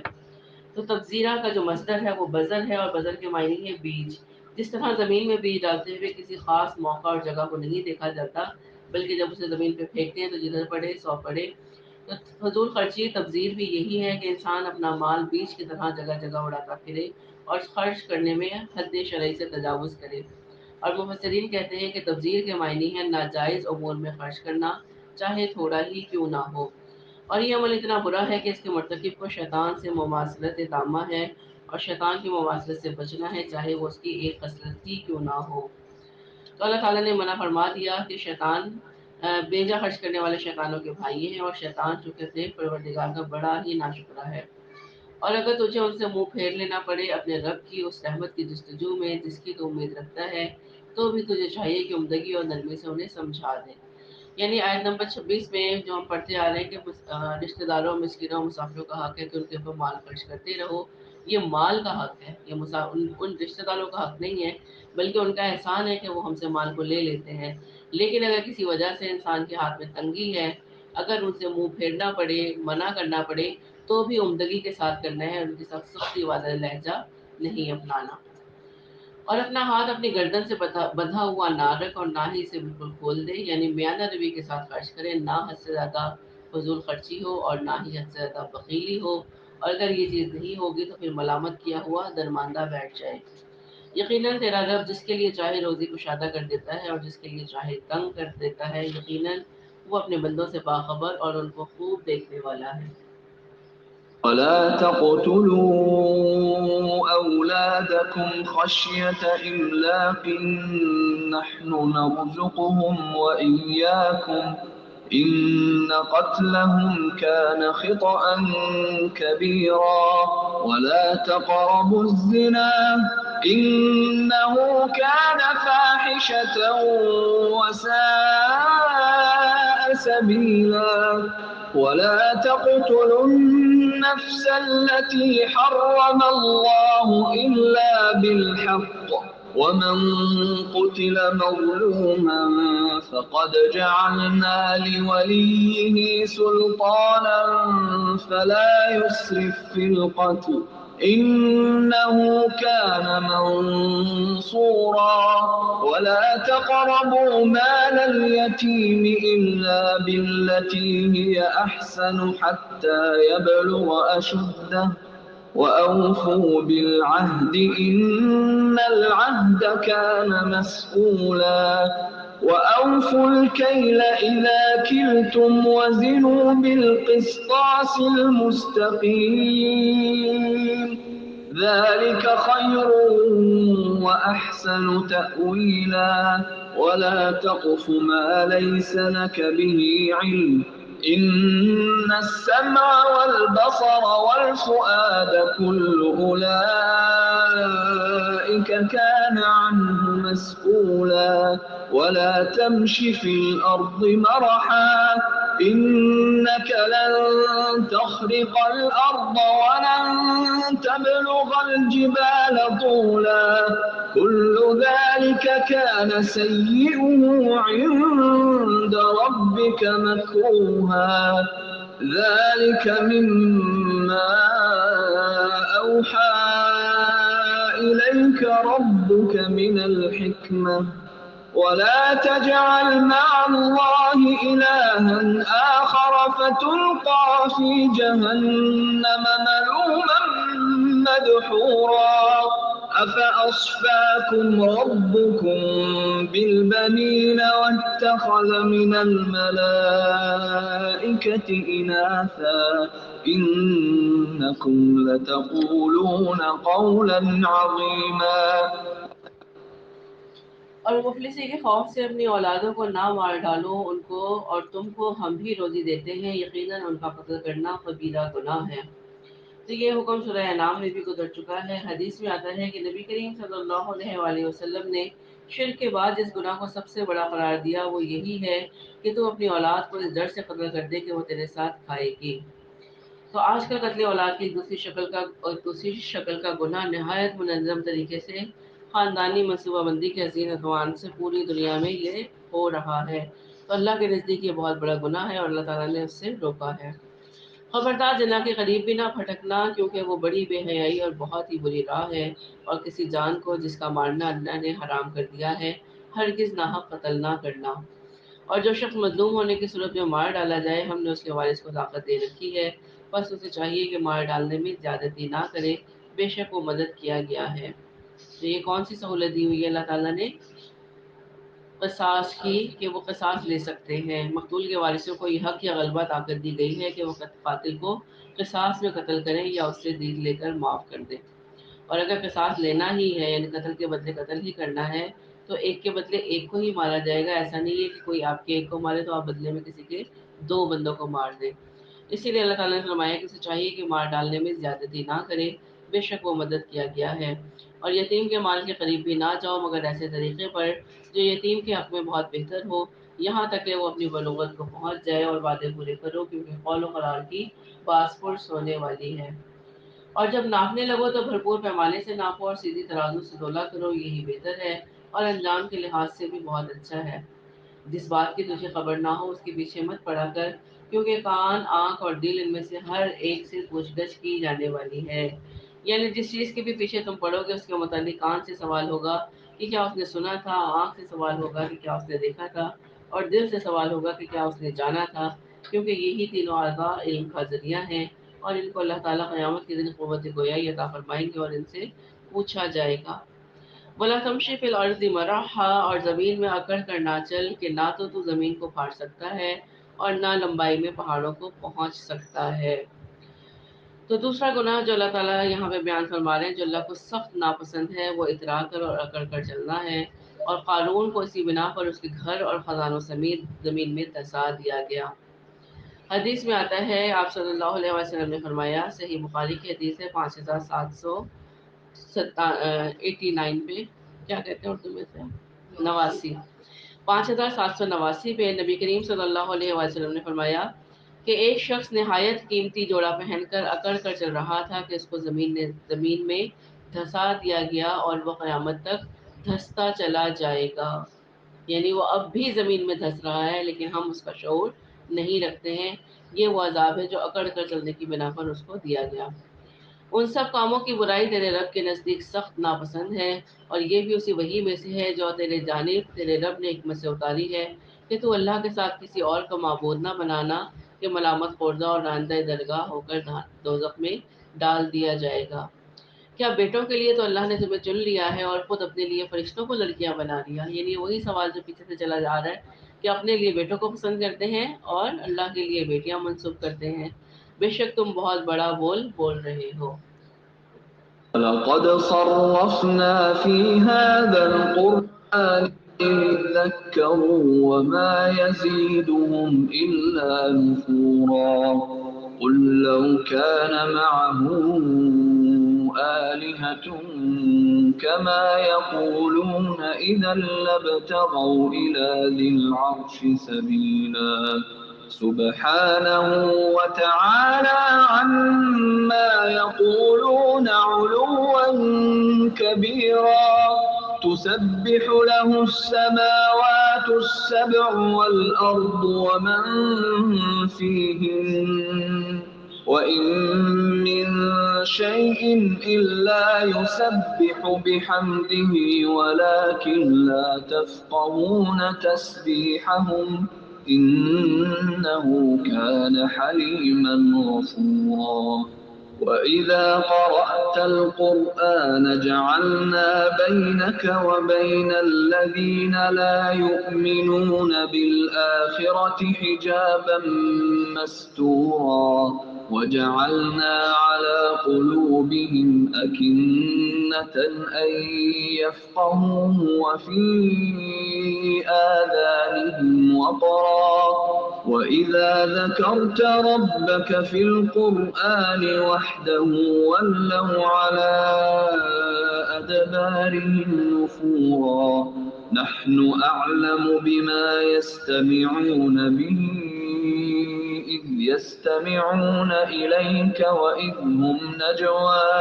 S1: تو تبذیرہ کا جو مصدر ہے وہ بذر ہے، اور بذر کے معنی ہے بیج۔ جس طرح زمین میں بیج ڈالتے ہوئے کسی خاص موقع اور جگہ کو نہیں دیکھا جاتا، بلکہ جب اسے زمین پہ پھینکتے ہیں تو جدھر پڑے سو پڑے۔ تو فضول خرچی تبذیر بھی یہی ہے کہ انسان اپنا مال بیج کی طرح جگہ جگہ اڑاتا پھرے اور خرچ کرنے میں حد شرعی سے تجاوز کرے۔ اور مفسرین کہتے ہیں کہ تبذیر کے معنی ہے ناجائز امور میں خرچ کرنا، چاہے تھوڑا ہی کیوں نہ ہو، اور یہ عمل اتنا برا ہے کہ اس کے مرتکب کو شیطان سے مماثلت تامہ ہے، اور شیطان کی مماثلت سے بچنا ہے، چاہے وہ اس کی ایک خصلت ہی کیوں نہ ہو۔ تو اللہ تعالیٰ نے منع فرما دیا کہ شیطان بیجا خرچ کرنے والے شیطانوں کے بھائی ہیں، اور شیطان چونکہ اپنے پروردگار کا بڑا ہی ناشکرا ہے۔ اور اگر تجھے ان سے منہ پھیر لینا پڑے اپنے رب کی اس رحمت کی جستجو میں جس کی تو امید رکھتا ہے، تو بھی تجھے چاہیے کہ عمدگی اور نرمی سے انہیں سمجھا دے۔ یعنی آیت نمبر 26 میں جو ہم پڑھتے آ رہے ہیں کہ رشتہ داروں، مسکینوں، مسافروں کا حق ہے کہ ان کے اوپر مال خرچ کرتے رہو۔ یہ مال کا حق ہے، یہ ان رشتہ داروں کا حق نہیں ہے، بلکہ ان کا احسان ہے کہ وہ ہم سے مال کو لے لیتے ہیں۔ لیکن اگر کسی وجہ سے انسان کے ہاتھ میں تنگی ہے، اگر ان سے منہ پھیرنا پڑے، منع کرنا پڑے، تو بھی عمدگی کے ساتھ کرنا ہے، ان کے ساتھ سختی والا لہجہ نہیں اپنانا۔ اور اپنا ہاتھ اپنی گردن سے بندھا ہوا نہ رکھ اور نہ ہی اسے بالکل کھول دے، یعنی میانہ روی کے ساتھ خرچ کرے، نہ حد سے زیادہ فضول خرچی ہو اور نہ ہی حد سے زیادہ بخیلی ہو، اور اگر یہ چیز نہیں ہوگی تو پھر ملامت کیا ہوا درماندہ بیٹھ جائے۔ یقیناً تیرا رب جس کے لیے چاہے روزی کشادہ کر دیتا ہے اور جس کے لیے چاہے تنگ کر دیتا ہے، یقیناً وہ اپنے بندوں سے باخبر اور ان کو خوب دیکھنے والا ہے۔
S2: ولا تقتلوا أولادكم خشية إملاق نحن نرزقهم وإياكم إن قتلهم كان خطأ كبيرا ولا تقربوا الزنا إنه كان فاحشة وساء سبيلا ولا تقتلوا النفس التي حرم الله إلا بالحق ومن قتل مظلوما فقد جعلنا لوليه سلطانا فلا يسرف في القتل إنه كان منصورا ولا تقربوا مال اليتيم إلا بالتي هي أحسن حتى يبلغ أشده وأوفوا بالعهد إن العهد كان مسؤولا وأوفوا الكيل إذا كلتم وزنوا بالقسطاس المستقيم ذلك خير وأحسن تأويلا ولا تقف ما ليس لك به علم إن السمع والبصر والفؤاد كل أولئك كان عنه مسؤولا ولا تمش في الأرض مرحا إنك لن تخرق الأرض ولن تبلغ الجبال طولا كل ذلك كان سيئه عند ربك مكروها ذلك مما أوحى إليك ربك من الحكمة ولا تجعل مع الله إلها آخر فتلقى في جهنم ملوما مدحورا أفأصفاكم ربكم بالبنين واتخذ من الملائكة إناثا إنكم لتقولون قولا عظيما.
S1: اور مفلسی کے خوف سے اپنی اولادوں کو نہ مار ڈالو، ان کو اور تم کو ہم بھی روزی دیتے ہیں، یقیناً ان کا قتل کرنا کبیرہ گناہ ہے۔ تو یہ حکم سورہ انعام میں بھی گزر چکا ہے۔ حدیث میں آتا ہے کہ نبی کریم صلی اللہ علیہ وآلہ وسلم نے شرک کے بعد جس گناہ کو سب سے بڑا قرار دیا وہ یہی ہے کہ تو اپنی اولاد کو اس ڈر سے قتل کر دے کہ وہ تیرے ساتھ کھائے گی۔ تو آج کل قتل اولاد کی دوسری شکل کا گناہ نہایت منظم طریقے سے خاندانی منصوبہ بندی کے عظیم عنوان سے پوری دنیا میں یہ ہو رہا ہے۔ تو اللہ کے نزدیک یہ بہت بڑا گناہ ہے اور اللہ تعالیٰ نے اس سے روکا ہے۔ خبردار زنا کے قریب بھی نہ پھٹکنا، کیونکہ وہ بڑی بے حیائی اور بہت ہی بری راہ ہے، اور کسی جان کو جس کا مارنا اللہ نے حرام کر دیا ہے ہرگز ناحق قتل نہ کرنا۔ اور جو شخص مظلوم ہونے کی صورت میں مار ڈالا جائے، ہم نے اس کے وارث کو طاقت دے رکھی ہے، بس اسے چاہیے کہ مار ڈالنے میں زیادتی نہ کرے، بے شک وہ مدد کیا گیا ہے۔ تو یہ کون سی سہولت دی ہوئی ہے اللہ تعالیٰ نے؟ قصاص کی، کہ وہ قصاص لے سکتے ہیں۔ مقتول کے وارثوں کو یہ حق یا غلبہ طاقت دی گئی ہے کہ وہ قاتل کو قصاص میں قتل کریں یا اس سے دید لے کر معاف کر دیں۔ اور اگر قصاص لینا ہی ہے، یعنی قتل کے بدلے قتل ہی کرنا ہے، تو ایک کے بدلے ایک کو ہی مارا جائے گا۔ ایسا نہیں ہے کہ کوئی آپ کے ایک کو مارے تو آپ بدلے میں کسی کے دو بندوں کو مار دیں۔ اسی لیے اللہ تعالیٰ نے فرمایا کہ اسے چاہیے کہ مار ڈالنے میں زیادتی نہ کرے، بے شک وہ مدد کیا گیا ہے۔ اور یتیم کے مال کے قریب بھی نہ جاؤ مگر ایسے طریقے پر جو یتیم کے حق میں بہت بہتر ہو، یہاں تک کہ وہ اپنی بلوغت کو پہنچ جائے، اور وعدے پورے کرو، کیونکہ قول و قرار کی باز پرس ہونے والی ہے۔ اور جب ناپنے لگو تو بھرپور پیمانے سے ناپو اور سیدھی ترازو سے تولا کرو، یہی بہتر ہے اور انجام کے لحاظ سے بھی بہت اچھا ہے۔ جس بات کی تجھے خبر نہ ہو اس کے پیچھے مت پڑا کر، کیونکہ کان، آنکھ اور دل ان میں سے ہر ایک سے پوچھ گچھ کی جانے والی ہے۔ یعنی جس چیز کے بھی پیچھے تم پڑو گے اس کے متعلق کان سے سوال ہوگا کہ کیا اس نے سنا تھا، آنکھ سے سوال ہوگا کہ کیا اس نے دیکھا تھا، اور دل سے سوال ہوگا کہ کیا اس نے جانا تھا، کیونکہ یہی تینوں اعضاء علم کا ذریعہ ہیں، اور ان کو اللہ تعالیٰ قیامت کے دن قوت گویائی عطا فرمائیں گے اور ان سے پوچھا جائے گا۔ بولا تمشی فی الارض مرحا، اور زمین میں اکڑ کر نہ چل، کہ نہ تو زمین کو پھاڑ سکتا ہے اور نہ لمبائی میں پہاڑوں کو پہنچ سکتا ہے۔ تو دوسرا گناہ جو اللہ تعالیٰ یہاں پہ بیان فرما رہے ہیں، جو اللہ کو سخت ناپسند ہے، وہ اترا کر اور اکڑ کر چلنا ہے، اور قارون کو اسی بنا پر اس کے گھر اور خزانوں سمیت زمین میں دھسا دیا گیا۔ حدیث میں آتا ہے، آپ صلی اللہ علیہ وسلم نے فرمایا، صحیح بخاری کی حدیث ہے 5789 پہ، کیا کہتے ہیں اردو میں سے 5789 پہ نبی کریم صلی اللہ علیہ وسلم نے فرمایا کہ ایک شخص نہایت قیمتی جوڑا پہن کر اکڑ کر چل رہا تھا کہ اس کو زمین میں دھسا دیا گیا، اور وہ قیامت تک دھستا چلا جائے گا۔ یعنی وہ اب بھی زمین میں دھس رہا ہے لیکن ہم اس کا شعور نہیں رکھتے ہیں۔ یہ وہ عذاب ہے جو اکڑ کر چلنے کی بنا پر اس کو دیا گیا۔ ان سب کاموں کی برائی تیرے رب کے نزدیک سخت ناپسند ہے، اور یہ بھی اسی وحی میں سے ہے جو تیرے جانب تیرے رب نے حکمت سے اتاری ہے، کہ تو اللہ کے ساتھ کسی اور کا معبود نہ بنانا، کہ ملامت خوردہ اور راندہ درگاہ ہو کر دوزخ میں ڈال دیا جائے گا۔ کیا بیٹوں کے لیے تو اللہ نے تمہیں چن لیا ہے اور خود اپنے لیے فرشتوں کو لڑکیاں بنا لیا؟ یعنی وہی سوال جو پیچھے سے چلا جا رہا ہے کہ اپنے لیے بیٹوں کو پسند کرتے ہیں اور اللہ کے لیے بیٹیاں منسوب کرتے ہیں۔ بے شک تم بہت بڑا بول رہے ہو۔
S2: لقد صرفنا في هذا القرآن ليذكروا وما يزيدهم إلا نفورا قل لو كان معه آلهة كما يقولون إذا لابتغوا إلى ذي العرش سبيلا سبحانه وتعالى عما يقولون علوا كبيرا تسبح له السماوات السبع والأرض ومن فيهن وإن من شيء إلا يسبح بحمده ولكن لا تفقهون تسبيحهم إنه كان حليما غفورا وإذا قرأت القرآن جعلنا بينك وبين الذين لا يؤمنون بالآخرة حجابا مستورا وجعلنا على قلوبهم أكنة أن يفقهوه وفي آذانهم وقرا وإذا ذكرت ربك في القرآن وحده ولوا على أدبارهم نفورا نحن أعلم بما يستمعون به إذ يستمعون إليك وإذ هم نجوى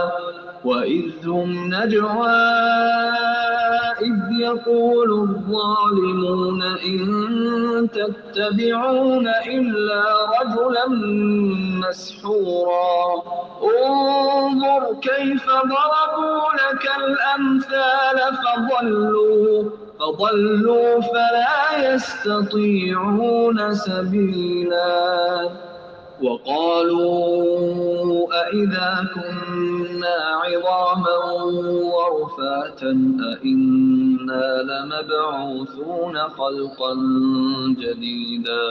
S2: إذ يقول الظالمون إن تتبعون إلا رجلا مسحورا انظر كيف ضربوا لك الأمثال فضلوا فلا يستطيعون سبيلا وقالوا أئذا كنا عظاما ورفاتا أئنا لمبعوثون خلقا جديدا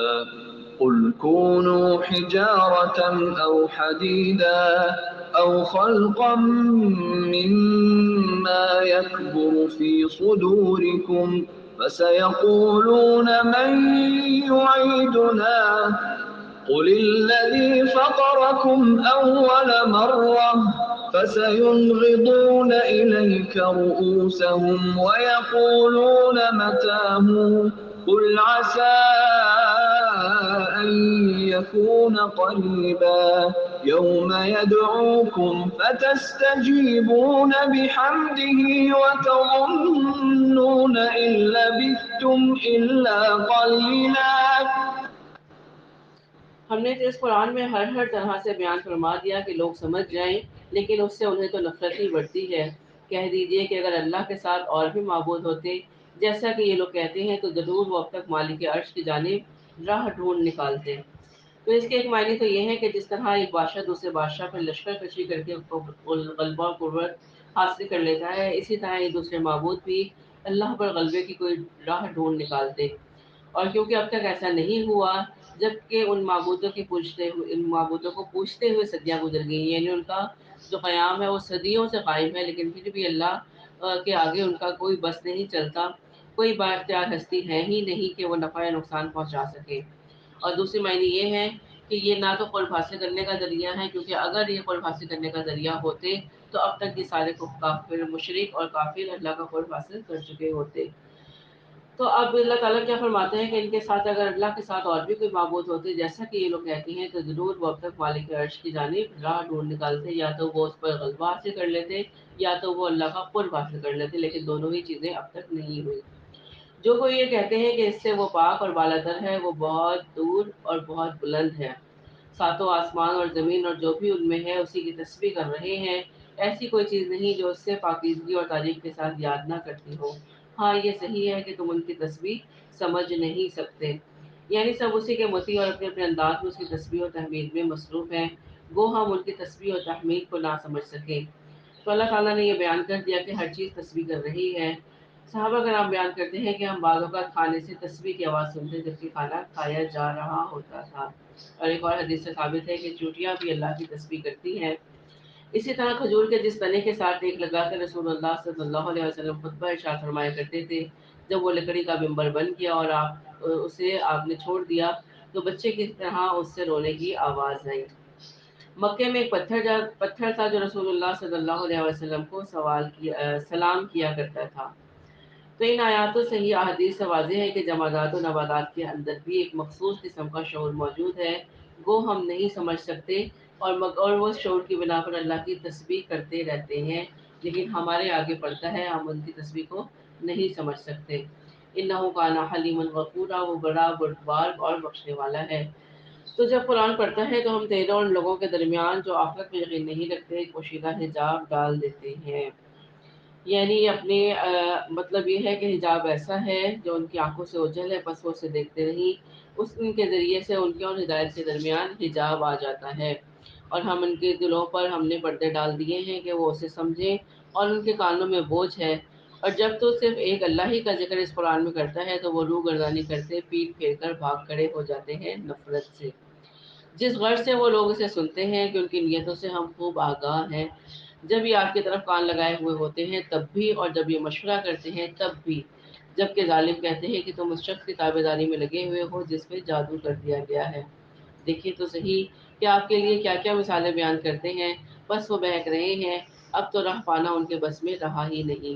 S2: قل كونوا حجارة أو حديدا أو خلقا مما يكبر في صدوركم فسيقولون من يعيدنا قل الذي فطركم أول مرة فسينغضون إليك رؤوسهم ويقولون متاه قل عسى أن يكون قريبا يوم يدعوكم فتستجيبون بحمده وتظنون إن لبثتم إلا قليلا.
S1: ہم نے تو اس قرآن میں ہر طرح سے بیان فرما دیا کہ لوگ سمجھ جائیں، لیکن اس سے انہیں تو نفرت ہی بڑھتی ہے۔ کہہ دیجئے کہ اگر اللہ کے ساتھ اور بھی معبود ہوتے جیسا کہ یہ لوگ کہتے ہیں تو ضرور وہ اب تک مالک عرش کی جانب راہ ڈھونڈ نکالتے۔ تو اس کے ایک معنی تو یہ ہے کہ جس طرح ایک بادشاہ دوسرے بادشاہ پر لشکر کشی کر کے غلبہ و قوت حاصل کر لیتا ہے، اسی طرح یہ دوسرے معبود بھی اللہ پر غلبے کی کوئی راہ ڈھونڈ نکالتے، اور کیونکہ اب تک ایسا نہیں ہوا جبکہ ان معبودوں کو پوچھتے ہوئے صدیاں گزر گئی، یعنی ان کا جو قیام ہے وہ صدیوں سے قائم ہے، لیکن پھر بھی اللہ کے آگے ان کا کوئی بس نہیں چلتا، کوئی با اختیار ہستی ہے ہی نہیں کہ وہ نفع یا نقصان پہنچا سکے۔ اور دوسری معنی یہ ہے کہ یہ نہ تو قرب حاصل کرنے کا ذریعہ ہے، کیونکہ اگر یہ قرب حاصل کرنے کا ذریعہ ہوتے تو اب تک یہ سارے کافر مشرک اور کافر اللہ کا قرب حاصل کر چکے ہوتے۔ تو اب اللہ تعالیٰ کیا فرماتے ہیں کہ ان کے ساتھ اگر اللہ کے ساتھ اور بھی کوئی معبود ہوتے جیسا کہ یہ لوگ کہتے ہیں تو ضرور وہ اب تک مالک عرش کی جانب راہ ڈھونڈ نکالتے، یا تو وہ اس پر غلبہ حاصل کر لیتے یا تو وہ اللہ کا قرب حاصل کر لیتے، لیکن دونوں ہی چیزیں اب تک نہیں ہوئی۔ جو کوئی یہ کہتے ہیں کہ اس سے وہ پاک اور بالاتر ہے، وہ بہت دور اور بہت بلند ہے، ساتوں آسمان اور زمین اور جو بھی ان میں ہے اسی کی تسبیح کر رہے ہیں، ایسی کوئی چیز نہیں جو اس سے پاکیزگی اور تعریف کے ساتھ یاد نہ کرتی ہو۔ ہاں یہ صحیح ہے کہ تم ان کی تسبیح سمجھ نہیں سکتے، یعنی سب اسی کے مطیع اور اپنے اپنے انداز میں اس کی تسبیح اور تحمید میں مصروف ہیں، گو ہم ان کی تسبیح اور تحمید کو نہ سمجھ سکیں۔ تو اللہ تعالیٰ نے یہ بیان کر دیا کہ ہر چیز تسبیح کر رہی ہے۔ صحابہ کرام بیان کرتے ہیں کہ ہم بعض اوقات کھانے سے تسبیح کی آواز سنتے جبکہ کھانا کھایا جا رہا ہوتا تھا، اور ایک اور حدیث سے ثابت ہے کہ چونٹیاں بھی اللہ کی تسبیح کرتی ہیں۔ اسی طرح کھجور کے جس تنے کے ساتھ ایک لگا کر رسول اللہ صلی اللہ علیہ وسلم خطبہ ارشاد فرمایا کرتے تھے، جب وہ لکڑی کا ممبر بن گیا اور اسے آپ نے چھوڑ دیا تو بچے کی طرح اس سے رونے کی آواز آئی۔ مکے میں ایک پتھر تھا جو رسول اللہ صلی اللہ علیہ وسلم کو سلام کیا کرتا تھا۔ تو ان آیاتوں سے ہی احادیث سے واضح ہے کہ جمادات و نباتات کے اندر بھی ایک مخصوص قسم کا شعور موجود ہے، وہ ہم نہیں سمجھ سکتے، اور وہ شعور کی بنا پر اللہ کی تسبیح کرتے رہتے ہیں، لیکن ہمارے آگے پڑتا ہے ہم ان کی تسبیح کو نہیں سمجھ سکتے۔ انہ کان حلیما غفورا، وہ بڑا بردبار اور بخشنے والا ہے۔ تو جب قرآن پڑھتا ہے تو ہم تیروں ان لوگوں کے درمیان جو آخرت میں یقین نہیں رکھتے ایک پوشیدہ حجاب ڈال دیتے ہیں، یعنی اپنے مطلب یہ ہے کہ حجاب ایسا ہے جو ان کی آنکھوں سے اوجھل ہے، بس وہ اسے دیکھتے نہیں، اس ان کے ذریعے سے ان کے اور ہدایت کے درمیان حجاب آ جاتا ہے، اور ہم ان کے دلوں پر ہم نے پردے ڈال دیے ہیں کہ وہ اسے سمجھیں، اور ان کے کانوں میں بوجھ ہے۔ اور جب تو صرف ایک اللہ ہی کا ذکر اس قرآن میں کرتا ہے تو وہ روح گردانی کرتے پیٹ پھیر کر بھاگ کھڑے ہو جاتے ہیں نفرت سے۔ جس غرض سے وہ لوگ اسے سنتے ہیں کہ ان کی نیتوں سے ہم خوب آگاہ ہیں، جب یہ آپ کی طرف کان لگائے ہوئے ہوتے ہیں تب بھی، اور جب یہ مشورہ کرتے ہیں تب بھی، جبکہ ظالم کہتے ہیں کہ تم اس شخص کی تابعداری میں لگے ہوئے ہو جس پہ جادو کر دیا گیا ہے۔ دیکھیے تو صحیح کہ آپ کے لیے کیا کیا مثالیں بیان کرتے ہیں، بس وہ بہک رہے ہیں، اب تو راہ پانا ان کے بس میں رہا ہی نہیں۔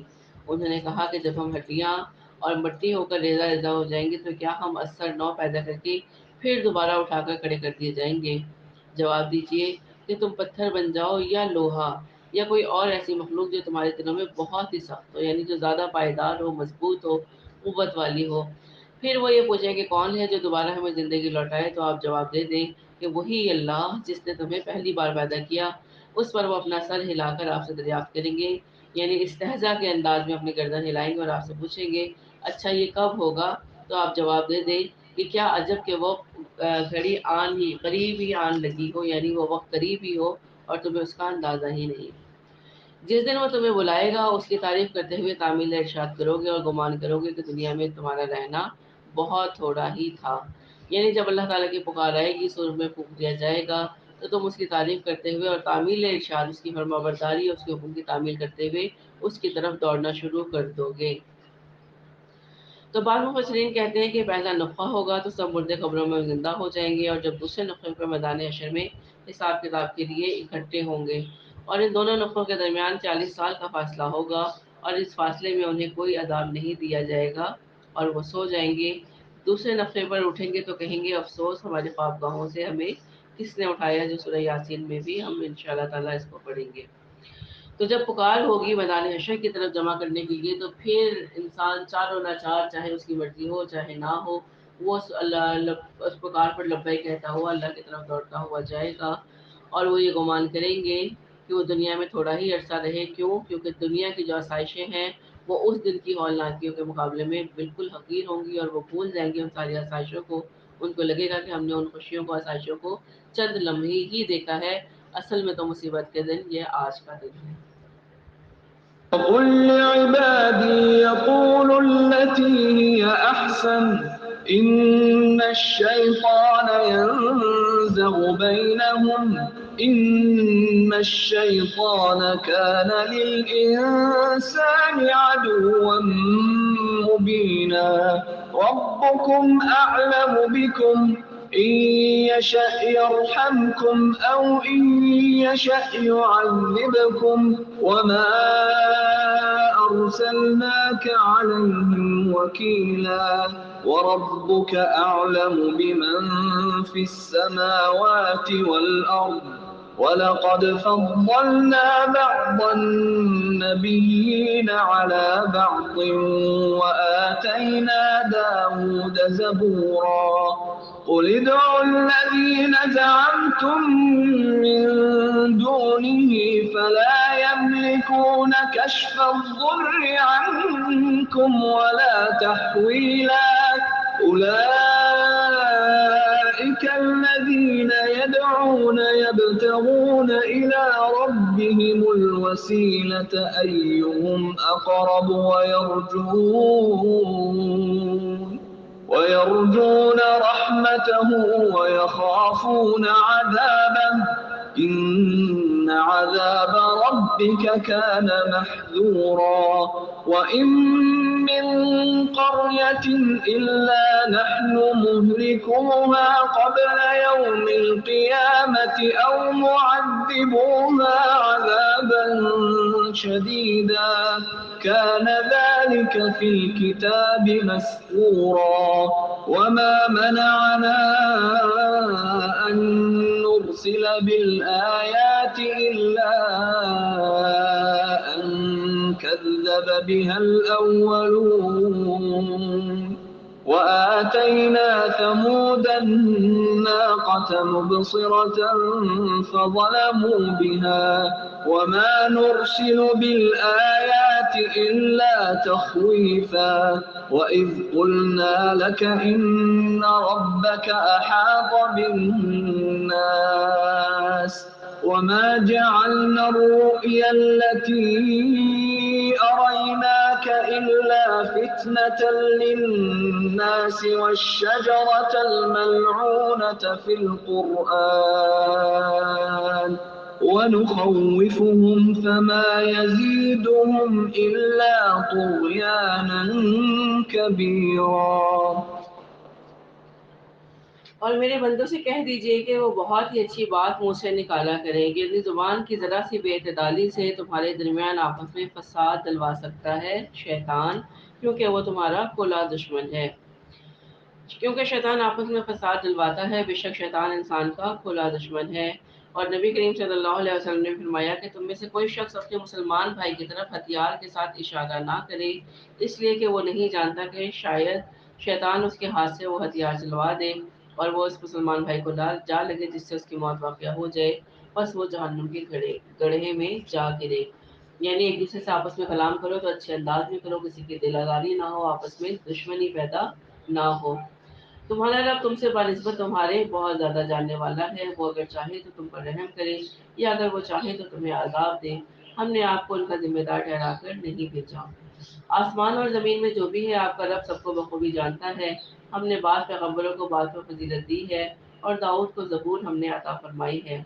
S1: انہوں نے کہا کہ جب ہم ہڈیاں اور مٹی ہو کر ریزہ ریزہ ہو جائیں گے تو کیا ہم اثر نو پیدا کر کے پھر دوبارہ اٹھا کر کھڑے کر دیے جائیں گے؟ جواب دیجئے کہ تم پتھر بن جاؤ یا لوہا یا کوئی اور ایسی مخلوق جو تمہارے دلوں میں بہت ہی سخت ہو، یعنی جو زیادہ پائیدار ہو، مضبوط ہو، قوت والی ہو۔ پھر وہ یہ پوچھے کہ کون ہے جو دوبارہ ہمیں زندگی لوٹائے، تو آپ جواب دے دیں کہ وہی اللہ جس نے تمہیں پہلی بار پیدا کیا۔ اس پر وہ اپنا سر ہلا کر آپ سے دریافت کریں گے، یعنی استہزاء کے انداز میں اپنی گردن ہلائیں گے اور آپ سے پوچھیں گے اچھا یہ کب ہوگا؟ تو آپ جواب دے دیں کہ کیا عجب کہ وہ گھڑی آن ہی قریب ہی آن لگی ہو، یعنی وہ وقت قریب ہی ہو اور تمہیں اس کا اندازہ ہی نہیں۔ جس دن وہ تمہیں بلائے گا اس کی تعریف کرتے ہوئے تعمیل ارشاد کرو گے اور گمان کرو گے کہ دنیا میں تمہارا رہنا بہت تھوڑا ہی تھا۔ یعنی جب اللہ تعالیٰ کی پکار آئے گی، سور میں پھونک دیا جائے گا تو تم اس کی تعریف کرتے ہوئے اور تعمیل ارشاد، اس کی فرمانبرداری اور اس کے حکم کی تعمیل کرتے ہوئے اس کی طرف دوڑنا شروع کر دو گے۔ تو بعض مفسرین کہتے ہیں کہ پہلا نفخہ ہوگا تو سب مردے قبروں میں زندہ ہو جائیں گے، اور جب دوسرے نفخے پر میدان حشر میں حساب کتاب کے لیے اکٹھے ہوں گے، اور ان دونوں نفخوں کے درمیان 40 سال کا فاصلہ ہوگا، اور اس فاصلے میں انہیں کوئی عذاب نہیں دیا جائے گا اور وہ سو جائیں گے۔ دوسرے نفخے پر اٹھیں گے تو کہیں گے افسوس ہمارے خوابگاہوں سے ہمیں کس نے اٹھایا، جو سورہ یاسین میں بھی ہم انشاءاللہ تعالیٰ اس کو پڑھیں گے۔ تو جب پکار ہوگی میدان حشر کی طرف جمع کرنے کے لیے تو پھر انسان چاروں ناچار، چاہے اس کی مرضی ہو چاہے نہ ہو، وہ اس پکار پر لبیک کہتا ہوا اللہ کی طرف دوڑتا ہوا جائے گا، اور وہ یہ گمان کریں گے کہ وہ دنیا میں تھوڑا ہی عرصہ رہے۔ کیوں؟ کیونکہ دنیا کی جو آسائشیں ہیں وہ اس دن کی ہولناکیوں کے مقابلے میں بالکل حقیر ہوں گی، اور وہ بھول جائیں گے ان ساری آسائشوں کو۔ ان کو لگے گا کہ ہم نے ان خوشیوں کو، آسائشوں کو چند لمحے ہی دیکھا ہے، اصل میں تو مصیبت کے دن یہ آج کا دن ہے۔
S2: وقل لعبادي يقولوا التي هي أحسن إن الشيطان ينزغ بينهم إن الشيطان كان للإنسان عدوا مبينا ربكم أعلم بكم إن يشأ يرحمكم أو إن يشأ يعذبكم وما أرسلناك عليهم وكيلا وربك أعلم بمن في السماوات والأرض ولقد فضلنا بعض النبيين على بعض وآتينا داود زبورا قل ادعوا الذين زعمتم من دونه فلا يملكون كشف الضر عنكم ولا تحويلا أولئك الذين يدعون يبتغون إلى ربهم الوسيلة أيهم أقرب ويرجون رحمته ويخافون عذابه إن عذاب ربك كان محذورا وإن من قرية إلا نحن مهلكوها قبل يوم القيامة أو معذبوها عذابا شديدا كان ذلك في الكتاب مسطورا وما منعنا أن نرسل بالآيات إلا أن كذب بها الأولون وآتينا ثمود الناقة مبصرة فظلموا بها وما نرسل بالآيات إلا تخويفا وإذ قلنا لك إن ربك أحاط بالناس وما جعلنا الرؤيا التي أريناك إلا فتنة للناس والشجرة الملعونة في القرآن ونخوفهم فما يزيدهم إلا طغيانا كبيرا۔
S1: اور میرے بندوں سے کہہ دیجئے کہ وہ بہت ہی اچھی بات منہ سے نکالا کریں کہ اپنی زبان کی ذرا سی بے اعتدالی سے تمہارے درمیان آپس میں فساد ڈلوا سکتا ہے شیطان، کیونکہ وہ تمہارا کھلا دشمن ہے۔ کیونکہ شیطان آپس میں فساد ڈلواتا ہے، بے شک شیطان انسان کا کھلا دشمن ہے۔ اور نبی کریم صلی اللہ علیہ وسلم نے فرمایا کہ تم میں سے کوئی شخص اپنے مسلمان بھائی کی طرف ہتھیار کے ساتھ اشارہ نہ کرے، اس لیے کہ وہ نہیں جانتا کہ شاید شیطان اس کے ہاتھ سے وہ ہتھیار چلوا دے اور وہ اس مسلمان بھائی کو جا لگے جس سے اس کی موت واقع ہو جائے، بس وہ جہنم کے گڑھے میں جا گرے۔ یعنی ایک دوسرے سے آپس میں کلام کرو تو اچھے انداز میں کرو، کسی کی دل آزاری نہ ہو، آپس میں دشمنی پیدا نہ ہو۔ تمہارا رب تم سے بنسبت تمہارے بہت زیادہ جاننے والا ہے، وہ اگر چاہے تو تم پر رحم کرے یا اگر وہ چاہے تو تمہیں عذاب دے، ہم نے آپ کو ان کا ذمہ دار ٹھہرا کر نہیں بھیجا۔ آسمان اور زمین میں جو بھی ہے آپ کا رب سب کو بخوبی جانتا ہے۔ ہم نے بعض پیغمبروں کو بعض پر فضیلت دی ہے اور داؤد کو زبور ہم نے عطا فرمائی ہے۔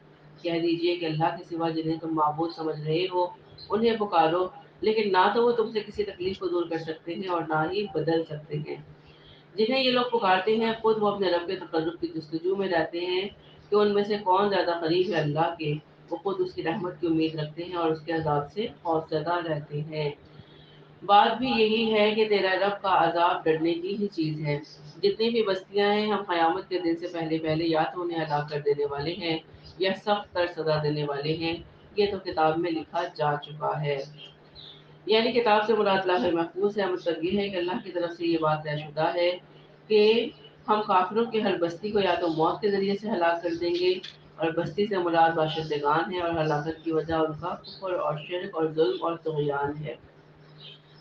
S1: کہہ دیجئے کہ اللہ کے سوا جنہیں تم معبود سمجھ رہے ہو انہیں پکارو، لیکن نہ تو وہ تم سے کسی تکلیف کو دور کر سکتے ہیں اور نہ ہی بدل سکتے ہیں۔ جنہیں یہ لوگ پکارتے ہیں خود وہ اپنے رب کے تقرب کی جستجو میں رہتے ہیں کہ ان میں سے کون زیادہ قریب ہے اللہ کے، وہ خود اس کی رحمت کی امید رکھتے ہیں اور اس کے عذاب سے خوفزدہ رہتے ہیں۔ بات بھی یہی ہے کہ تیرا رب کا عذاب ڈرنے کی ہی چیز ہے۔ جتنی بھی بستیاں ہیں ہم قیامت کے دن سے پہلے پہلے یا تو انہیں ہلاک کر دینے والے ہیں یا سخت تر سزا دینے والے ہیں، یہ تو کتاب میں لکھا جا چکا ہے۔ یعنی کتاب سے مراد لوح محفوظ ہے۔ مطلب یہ ہے کہ اللہ کی طرف سے یہ بات طے شدہ ہے کہ ہم کافروں کی ہر بستی کو یا تو موت کے ذریعے سے ہلاک کر دیں گے، اور بستی سے مراد باشندگان ہے، اور ہلاکت کی وجہ ان کا کفر اور شرک اور ظلم اور طغیان ہے۔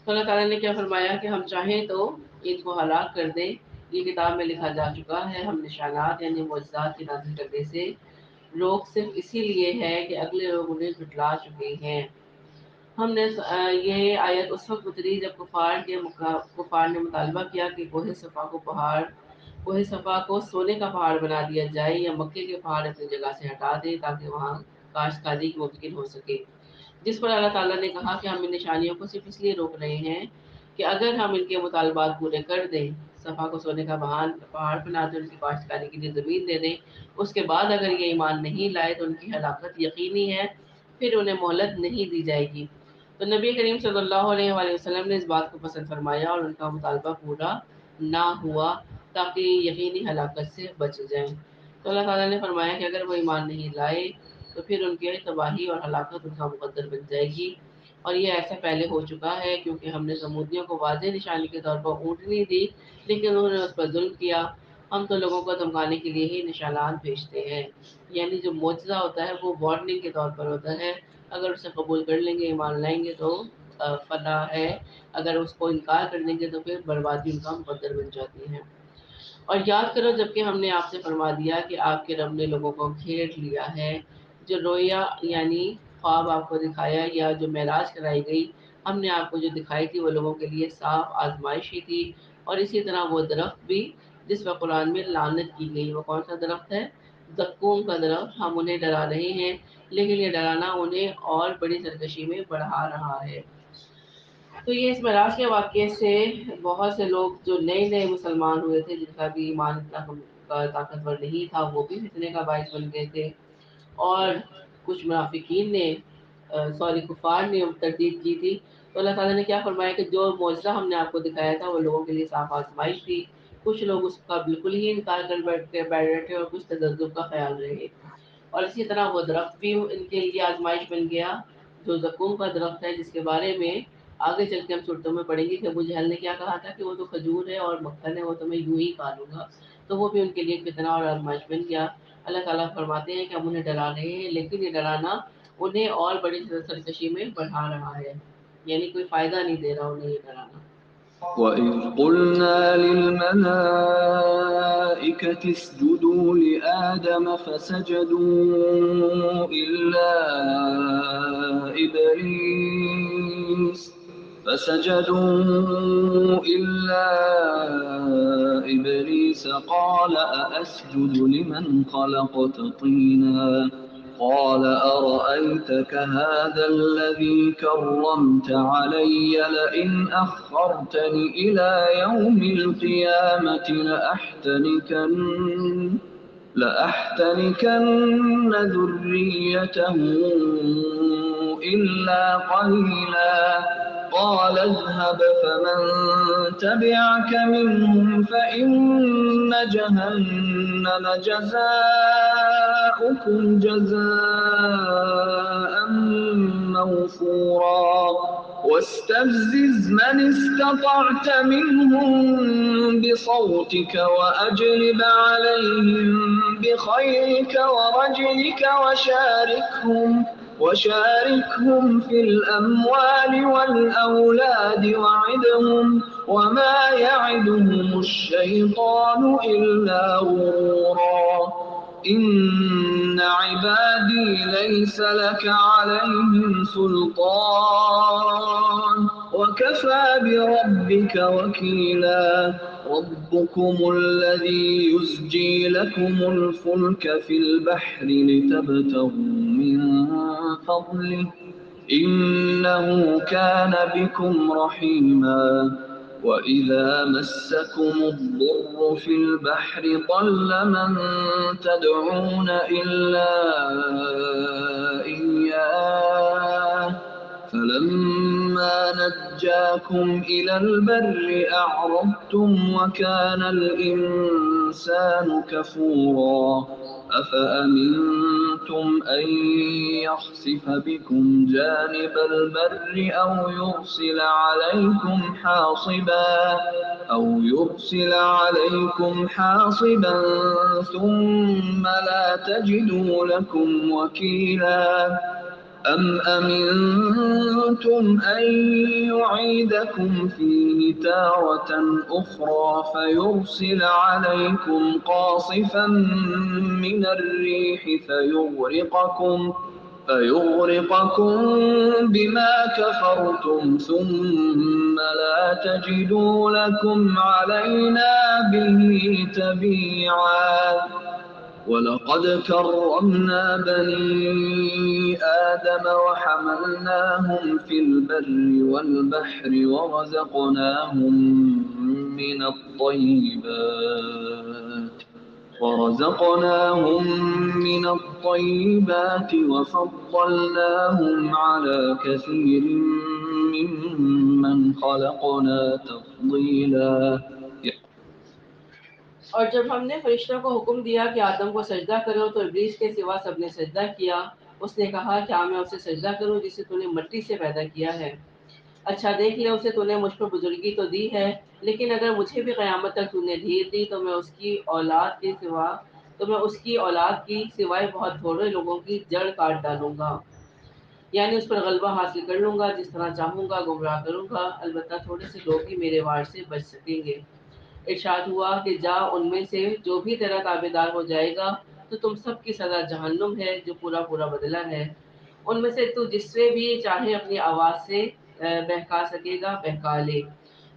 S1: تو اللہ تعالیٰ نے کیا فرمایا کہ ہم چاہیں تو ان کو ہلاک کر دیں، یہ کتاب میں لکھا جا چکا ہے۔ ہم نشانات یعنی معجزات کے نازل کرنے سے روک صرف اسی لیے ہے کہ اگلے لوگ انہیں جھٹلا چکے ہیں۔ ہم نے یہ آیت اس وقت اتری جب کفار نے مطالبہ کیا کہ کوہ صفا کو سونے کا پہاڑ بنا دیا جائے یا مکے کے پہاڑ اپنی جگہ سے ہٹا دیں تاکہ وہاں کاشتکاری ممکن ہو سکے، جس پر اللہ تعالیٰ نے کہا کہ ہم ان نشانیوں کو صرف اس لیے روک رہے ہیں کہ اگر ہم ان کے مطالبات پورے کر دیں، صفا کو سونے کا پہاڑ بنا دیں، ان کی کاشتکاری کے لیے زمین دے دیں، اس کے بعد اگر یہ ایمان نہیں لائے تو ان کی ہلاکت یقینی ہے، پھر انہیں مہلت نہیں دی جائے گی۔ تو نبی کریم صلی اللہ علیہ وآلہ وسلم نے اس بات کو پسند فرمایا اور ان کا مطالبہ پورا نہ ہوا تاکہ یقینی ہلاکت سے بچ جائیں۔ تو اللہ تعالیٰ نے فرمایا کہ اگر وہ ایمان نہیں لائے تو پھر ان کی تباہی اور ہلاکت ان کا مقدر بن جائے گی، اور یہ ایسا پہلے ہو چکا ہے کیونکہ ہم نے سمودیوں کو واضح نشانی کے طور پر اونٹنی دی لیکن انہوں نے اس پر ظلم کیا۔ ہم تو لوگوں کو دھمکانے کے لیے ہی نشانات بھیجتے ہیں، یعنی جو معجزہ ہوتا ہے وہ وارننگ کے طور پر ہوتا ہے، اگر اسے قبول کر لیں گے ایمان لائیں گے تو فلاح ہے، اگر اس کو انکار کر دیں گے تو پھر بربادی ان کا مقدر بن جاتی ہے۔ اور یاد کرو جبکہ ہم نے آپ سے فرما دیا کہ آپ کے رب نے لوگوں کو گھیر لیا ہے، جو رویا یعنی خواب آپ کو دکھایا یا جو معراج کرائی گئی ہم نے آپ کو جو دکھائی تھی وہ لوگوں کے لیے صاف آزمائش ہی تھی، اور اسی طرح وہ درخت بھی جس پر قرآن میں لعنت کی گئی، وہ کون سا درخت ہے؟ زقوم کا درخت۔ ہم انہیں ڈرا رہے ہیں لیکن یہ ڈرانا انہیں اور بڑی سرکشی میں بڑھا رہا ہے۔ تو یہ اس معراج کے واقعے سے بہت سے لوگ جو نئے نئے مسلمان ہوئے تھے جن کا بھی ایمان اتنا طاقتور نہیں تھا وہ بھی فتنے کا باعث بن گئے تھے، اور کچھ منافقین نے کفار نے تردید کی تھی۔ تو اللہ تعالیٰ نے کیا فرمایا کہ جو معجزہ ہم نے آپ کو دکھایا تھا وہ لوگوں کے لیے صاف آزمائش تھی، کچھ لوگ اس کا بالکل ہی انکار کر بیٹھ بیٹھے اور کچھ تجزب کا خیال رہے، اور اسی طرح وہ درخت بھی ان کے لیے آزمائش بن گیا جو زقوم کا درخت ہے، جس کے بارے میں آگے چل کے ہم صورتوں میں پڑھیں گے کہ ابو جہل نے کیا کہا تھا کہ وہ تو کھجور ہے اور مکھن ہے، وہ تو میں یوں ہی کھا لوں گا، تو وہ بھی ان کے لیے فتنہ اور آزمائش بن گیا۔ اللہ تعالیٰ فرماتے ہیں کہ ہم انہیں ڈرا رہے ہیں لیکن یہ ڈرانا انہیں اور بڑی سرکشی میں بڑھا رہا ہے، یعنی کوئی فائدہ نہیں دے رہا انہیں یہ ڈرانا۔
S2: وَإِذْ قُلْنَا لِلْمَلَائِكَةِ الملائكة اسجدوا لآدم فسجدوا إلا إبليس قال أأسجد لمن خلقت طينا قال أرأيتك هذا الذي كرمت علي لئن أخرتني إلى يوم القيامة لأحتنكن ذريته إلا قليلا قال اذهب فمن تبعك منهم فإن جهنم جزاؤكم جزاء موفورا واستفزز من استطعت منهم بصوتك وأجلب عليهم بخيلك ورجلك وشاركهم في الأموال والأولاد وعدهم وما يعدهم الشيطان إلا غرورا إن عبادي ليس لك عليهم سلطان وكفى بربك وكيلا ربكم الذي يزجي لكم الفلك في البحر لتبتغوا من فضله إنه كان بكم رحيما وإذا مسكم الضر في البحر ضل من تدعون إلا إياه فلما نجاكم إلى البر أعرضتم وكان الإنسان كفورا أفأمنتم أن يخسف بكم جانب البر أو يرسل عليكم حاصبا ثم لا تجدوا لكم وكيلا أم أمنتم أن يعيدكم فيه تارة أخرى فيرسل عليكم قاصفا من الريح فيغرقكم بما كفرتم ثم لا تجدوا لكم علينا به تبيعا ولقد كرمنا بني آدم وحملناهم في البر والبحر ورزقناهم من الطيبات وفضلناهم على كثير ممن خلقنا تفضيلا
S1: اور جب ہم نے فرشتوں کو حکم دیا کہ آدم کو سجدہ کرو تو ابلیس کے سوا سب نے سجدہ کیا اس نے کہا کیا میں اسے سجدہ کروں جسے تو نے مٹی سے پیدا کیا ہے اچھا دیکھ لے اسے تو نے مجھ پر بزرگی تو دی ہے لیکن اگر مجھے بھی قیامت تک تو نے ڈھیر دی تو میں اس کی اولاد کی سوائے بہت تھوڑے لوگوں کی جڑ کاٹ ڈالوں گا یعنی اس پر غلبہ حاصل کر لوں گا جس طرح چاہوں گا گمراہ کروں گا البتہ تھوڑے سے لوگ ہی میرے وار سے بچ سکیں گے ارشاد ہوا کہ جا ان میں سے جو بھی تیرا تابعدار ہو جائے گا تو تم سب کی سزا جہنم ہے جو پورا بدلہ ہے ان میں سے تو جس سے بھی چاہے اپنی آواز سے بہکا سکے گا بہکا لے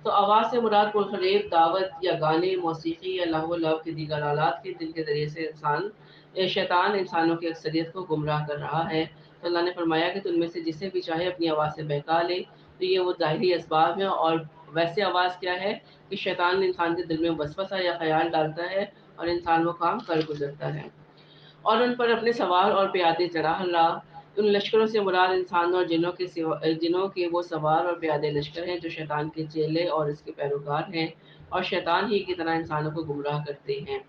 S1: تو آواز سے مراد پرفریب دعوت یا گانے موسیقی یا لہو لو کے دیگر آلات کے جن کے ذریعے سے شیطان انسانوں کی اکثریت کو گمراہ کر رہا ہے تو اللہ نے فرمایا کہ تم میں سے جسے بھی چاہے اپنی آواز سے بہکا لے تو یہ وہ ظاہری اسباب ہیں اور ویسے آواز کیا ہے کہ شیطان انسان کے دل میں وسوسہ یا خیال ڈالتا ہے اور انسان وہ کام کر گزرتا ہے اور ان پر اپنے سوار اور پیادے چڑھا لا ان لشکروں سے مراد انسانوں اور جنوں کے وہ سوار اور پیادے لشکر ہیں جو شیطان کے چیلے اور اس کے پیروکار ہیں اور شیطان ہی کی طرح انسانوں کو گمراہ کرتے ہیں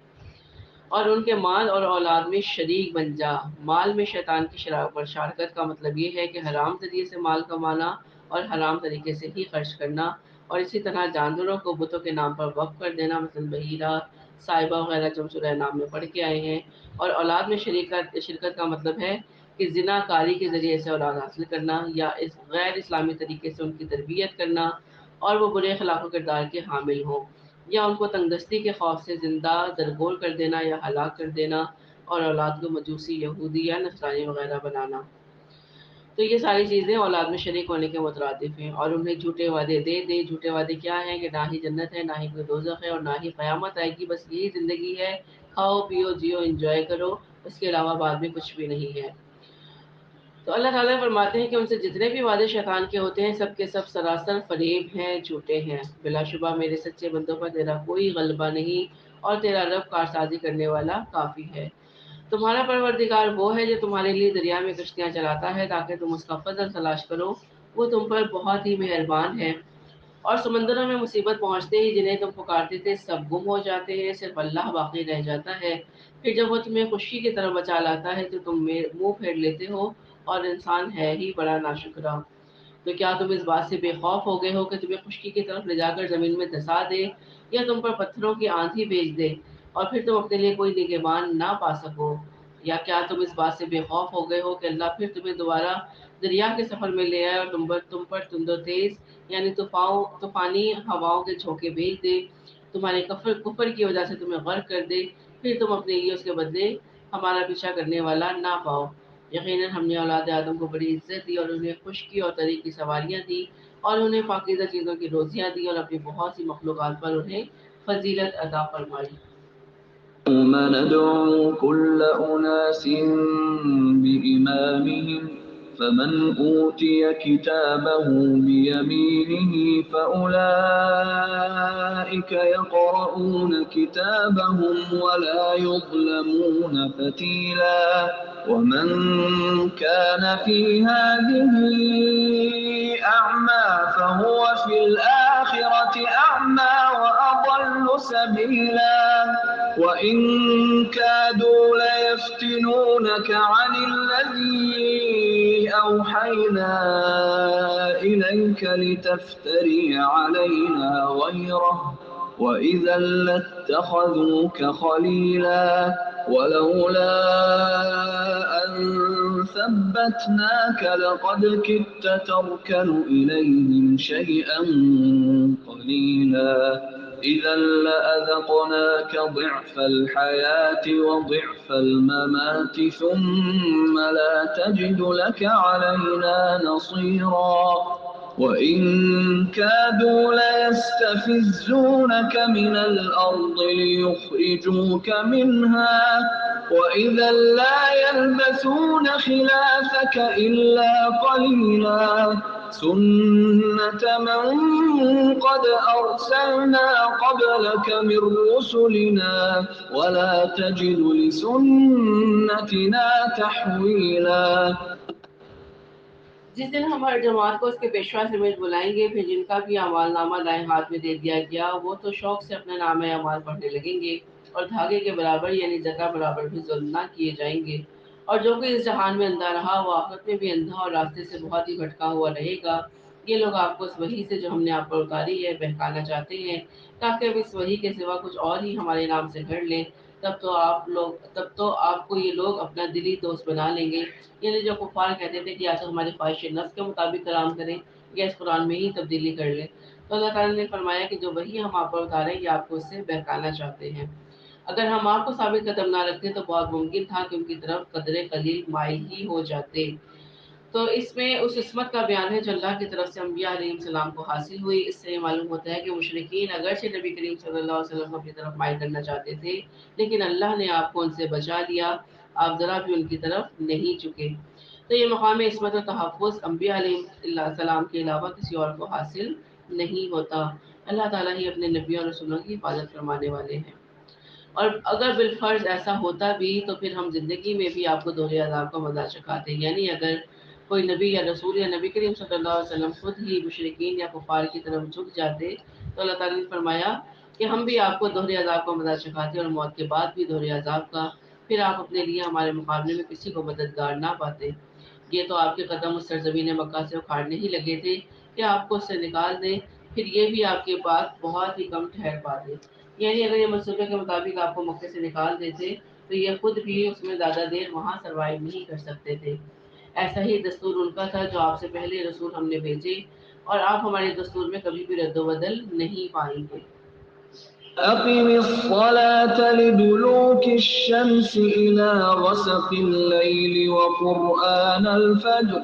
S1: اور ان کے مال اور اولاد میں شریک بن جا مال میں شیطان کی شراکت کا مطلب یہ ہے کہ حرام ذریعے سے مال کمانا اور حرام طریقے سے ہی خرچ کرنا اور اسی طرح جانوروں کو بتوں کے نام پر وقف کر دینا مثلا بحیرہ صاحبہ وغیرہ جو سورہ نام میں پڑھ کے آئے ہیں اور اولاد میں شرکت کا مطلب ہے کہ زنا کاری کے ذریعے سے اولاد حاصل کرنا یا اس غیر اسلامی طریقے سے ان کی تربیت کرنا اور وہ برے اخلاق و کردار کے حامل ہوں یا ان کو تنگدستی کے خوف سے زندہ درگور کر دینا یا ہلاک کر دینا، اور اولاد کو مجوسی، یہودی یا نصرانی وغیرہ بنانا۔ تو یہ ساری چیزیں اولاد میں شریک ہونے کے مترادف ہیں، اور انہیں جھوٹے وعدے دے دے۔ جھوٹے وعدے کیا ہیں کہ نہ ہی جنت ہے، نہ ہی کوئی دوزخ ہے، اور نہ ہی قیامت آئے گی، بس یہی زندگی ہے، کھاؤ پیو جیو انجوائے کرو، اس کے علاوہ بعد میں کچھ بھی نہیں ہے۔ تو اللہ تعالیٰ فرماتے ہیں کہ ان سے جتنے بھی وعدے شیطان کے ہوتے ہیں سب کے سب سراسر فریب ہیں، جھوٹے ہیں۔ بلا شبہ میرے سچے بندوں پر تیرا کوئی غلبہ نہیں، اور تیرا رب کارسازی کرنے والا کافی ہے۔ تمہارا پروردگار وہ ہے جو تمہارے لیے دریا میں کشتیاں چلاتا ہے تاکہ تم اس کا فضل تلاش کرو، وہ تم پر بہت ہی مہربان ہے۔ اور سمندروں میں مصیبت پہنچتے ہی جنہیں تم پکارتے تھے سب گم ہو جاتے ہیں، صرف اللہ باقی رہ جاتا ہے۔ پھر جب وہ تمہیں خشکی کی طرف بچا لاتا ہے تو تم منہ پھیر لیتے ہو، اور انسان ہے ہی بڑا ناشکرا۔ تو کیا تم اس بات سے بے خوف ہو گئے ہو کہ تمہیں خشکی کی طرف لے جا کر زمین میں دھسا دے، یا تم پر پتھروں کی آندھی بھیج دے اور پھر تم اپنے لیے کوئی نگہبان نہ پا سکو؟ یا کیا تم اس بات سے بے خوف ہو گئے ہو کہ اللہ پھر تمہیں دوبارہ دریا کے سفر میں لے آئے اور تم پر تند و تیز یعنی طوفانی ہواؤں کے جھونکے بھیج دے، تمہارے کفر کی وجہ سے تمہیں غرق کر دے، پھر تم اپنے لیے اس کے بدلے ہمارا پیچھا کرنے والا نہ پاؤ؟ یقیناً ہم نے اولاد آدم کو بڑی عزت دی اور انہیں خشکی اور تری کی سواریاں دی، اور انہیں پاکیزہ چیزوں کی روزیاں دی، اور اپنی بہت سی مخلوقات پر انہیں فضیلت عطا فرمائی۔
S2: يوم ندعو كل أناس بإمامهم فمن أوتي كتابه بيمينه فأولئك يقرؤون كتابهم ولا يظلمون فتيلا ومن كان في هذه أعمى فهو في الآخرة أعمى وأضل سبيلا وإن كادوا ليفتنونك عن الذي أوحينا إليك لتفتري علينا غيره وإذا لاتخذوك خليلا ولولا أن ثبتناك لقد كدت تركن إليهم شيئا قليلا إذا لأذقناك ضعف الحياة وضعف الممات ثم لا تجد لك علينا نصيرا وإن كادوا ليستفزونك من الأرض ليخرجوك منها وإذا لا يلبثون خلافك إلا قليلا سنة من قد أرسلنا قبلك من رسلنا ولا تجد لسنتنا تحويلا
S1: جس دن ہم ہر جماعت کو اس کے پیشوا سمیت بلائیں گے، پھر جن کا بھی اعمال نامہ دائیں ہاتھ میں دے دیا گیا وہ تو شوق سے اپنے نام اعمال پڑھنے لگیں گے، اور دھاگے کے برابر یعنی جگہ برابر بھی ظلم نہ کیے جائیں گے۔ اور جو کوئی اس جہان میں اندھا رہا وہ آخرت میں بھی اندھا اور راستے سے بہت ہی بھٹکا ہوا رہے گا۔ یہ لوگ آپ کو اس وحی سے جو ہم نے آپ پر اتاری ہے بہکانا چاہتے ہیں تاکہ اب اس وحی کے سوا کچھ اور ہی ہمارے نام سے گھڑ لیں، تب تو آپ کو یہ لوگ اپنا دلی دوست بنا لیں گے۔ یعنی جو کفار کہتے تھے کہ یا تو ہماری خواہش نفس کے مطابق کلام کریں یا اس قرآن میں ہی تبدیلی کر لیں، تو اللہ تعالیٰ نے فرمایا کہ جو وہی ہم آپ پر اتاریں یہ آپ کو اس سے بہکانا چاہتے ہیں۔ اگر ہم آپ کو ثابت قدم نہ رکھتے تو بہت ممکن تھا کہ ان کی طرف قدر قلیل مائل ہی ہو جاتے۔ تو اس میں اس عصمت کا بیان ہے جو اللہ کی طرف سے انبیاء علیہ السلام کو حاصل ہوئی۔ اس سے یہ معلوم ہوتا ہے کہ مشرکین اگرچہ نبی کریم صلی اللہ علیہ وسلم کو اپنی طرف مائل کرنا چاہتے تھے، لیکن اللہ نے آپ کو ان سے بچا لیا، آپ ذرا بھی ان کی طرف نہیں جھکے۔ تو یہ مقام عصمت و تحفظ انبیاء علیہ السلام کے علاوہ کسی اور کو حاصل نہیں ہوتا۔ اللہ تعالیٰ ہی اپنے نبیوں اور رسولوں کی حفاظت فرمانے والے ہیں۔ اور اگر بالفرض ایسا ہوتا بھی تو پھر ہم زندگی میں بھی آپ کو دوہرے عذاب کا مزہ چکھاتے، یعنی اگر کوئی نبی یا رسول یا نبی کریم صلی اللہ علیہ وسلم خود ہی مشرکین یا کفار کی طرف جھک جاتے تو اللہ تعالیٰ نے فرمایا کہ ہم بھی آپ کو دوہرے عذاب کا مزہ چکھاتے اور موت کے بعد بھی دوہرے عذاب کا، پھر آپ اپنے لیے ہمارے مقابلے میں کسی کو مددگار نہ پاتے۔ یہ تو آپ کے قدم اس سرزمین مکہ سے اکھاڑنے ہی لگے تھے کہ آپ کو اس سے نکال دیں، پھر یہ بھی آپ کے پاس بہت ہی کم ٹھہر پاتے۔ یعنی اگر یہ منصوبے کے مطابق آپ کو مکے سے نکال دیتے تو یہ خود بھی اس میں زیادہ دیر وہاں سروائیو نہیں کر سکتے تھے۔ ایسا ہی دستور ان کا تھا جو آپ سے پہلے رسول ہم نے بھیجے، اور آپ ہمارے دستور میں کبھی بھی رد و بدل نہیں پائیں گے۔
S2: أقم الصلاة لدلوك الشمس إلى غسق الليل وقرآن الفجر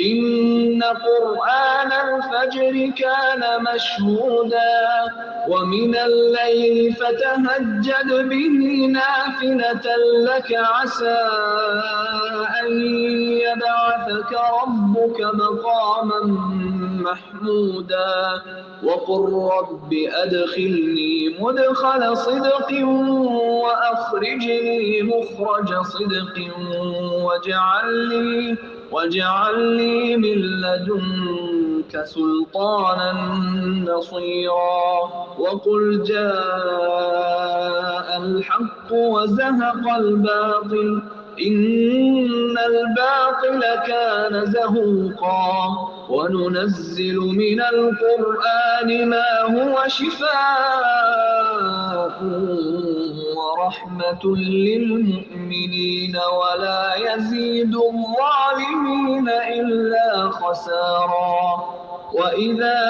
S2: إن قرآن الفجر كان مشهودا ومن الليل فتهجد به نافلة لك عسى أن يبعثك ربك مقاما محمودا وقل رب أدخلني مدخل صدق وأخرجني مخرج صدق واجعل لي من لدنك سلطانا نصيرا وقل جاء الحق وزهق الباطل إن الباطل كان زهوقا وننزل من القرآن ما هو شفاء ورحمة للمؤمنين ولا يزيد الظالمين إلا خسارا وإذا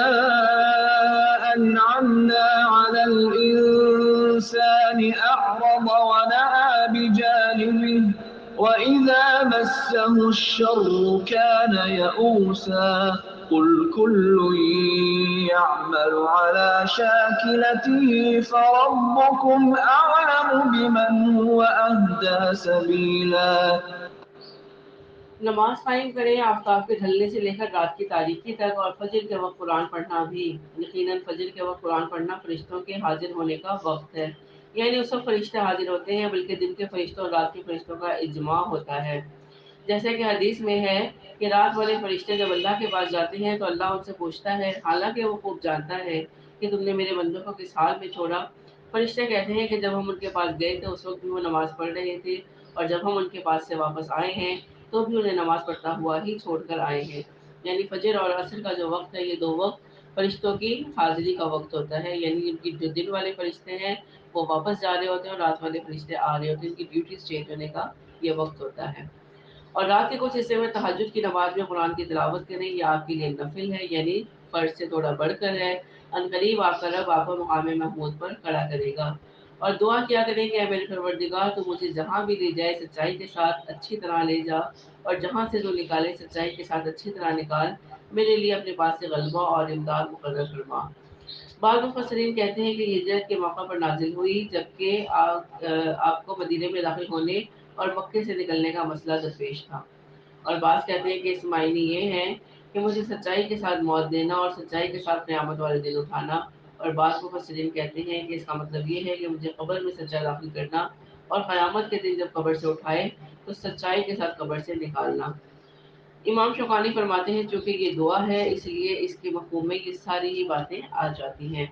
S2: أنعمنا على الإنسان أعرض ونأى بجانبه وإذا مسه الشر كان يئوسا قل كل يعمل على شاكلته فربكم أعلم بمن هو أهدى سبيلا
S1: نماز قائم کریں آفتاب کے ڈھلنے سے لے کر رات کی تاریکی تک اور فجر کے وقت قرآن پڑھنا بھی یقیناً فجر کے وقت قرآن پڑھنا فرشتوں کے حاضر ہونے کا وقت ہے یعنی اس وقت فرشتے حاضر ہوتے ہیں بلکہ دن کے فرشتوں اور رات کے فرشتوں کا اجماع ہوتا ہے جیسے کہ حدیث میں ہے کہ رات والے فرشتے جب اللہ کے پاس جاتے ہیں تو اللہ ان سے پوچھتا ہے حالانکہ وہ خوب جانتا ہے کہ تم نے میرے بندوں کو کس حال میں چھوڑا فرشتے کہتے ہیں کہ جب ہم ان کے پاس گئے تو اس وقت بھی وہ نماز پڑھ رہے تھے اور جب ہم ان کے پاس سے واپس آئے ہیں تو بھی انہیں نماز پڑھتا ہوا ہی چھوڑ کر آئے ہیں یعنی فجر اور عصر کا جو وقت ہے یہ دو وقت فرشتوں کی حاضری کا وقت ہوتا ہے یعنی ان کی جو دن والے فرشتے ہیں وہ واپس جا رہے ہوتے ہیں اور رات والے فرشتے آ رہے ہوتے ہیں ان کی ڈیوٹیز چینج ہونے کا یہ وقت ہوتا ہے اور رات کے کچھ حصے میں تہجد کی نماز میں قرآن کی تلاوت کریں یہ آپ کے لیے نفل ہے یعنی فرض سے تھوڑا بڑھ کر ہے عنقریب آپ کا رب آپ کو مقام محمود پر کھڑا کرے گا اور دعا کیا کریں کہ اے میرے پروردگار تو مجھے جہاں بھی لے جائے سچائی کے ساتھ اچھی طرح لے جا اور جہاں سے تو نکالے سچائی کے ساتھ اچھی طرح نکال میرے لیے اپنے پاس سے غلبہ اور امداد مقرر فرما بعض مفسرین کہتے ہیں کہ ہجرت کے موقع پر نازل ہوئی جبکہ آپ کو مدینے میں داخل ہونے اور مکے سے نکلنے کا مسئلہ درپیش تھا اور بعض کہتے ہیں کہ اس معنی یہ ہے کہ مجھے سچائی کے ساتھ موت دینا اور سچائی کے ساتھ قیامت والے دن اٹھانا اور بعض مفسرین کہتے ہیں کہ اس کا مطلب یہ ہے کہ مجھے قبر میں سچائی داخل کرنا اور قیامت کے دن جب قبر سے اٹھائے تو سچائی کے ساتھ قبر سے نکالنا امام شوکانی فرماتے ہیں چونکہ یہ دعا ہے اس لیے اس کے مفہوم میں یہ ساری ہی باتیں آ جاتی ہیں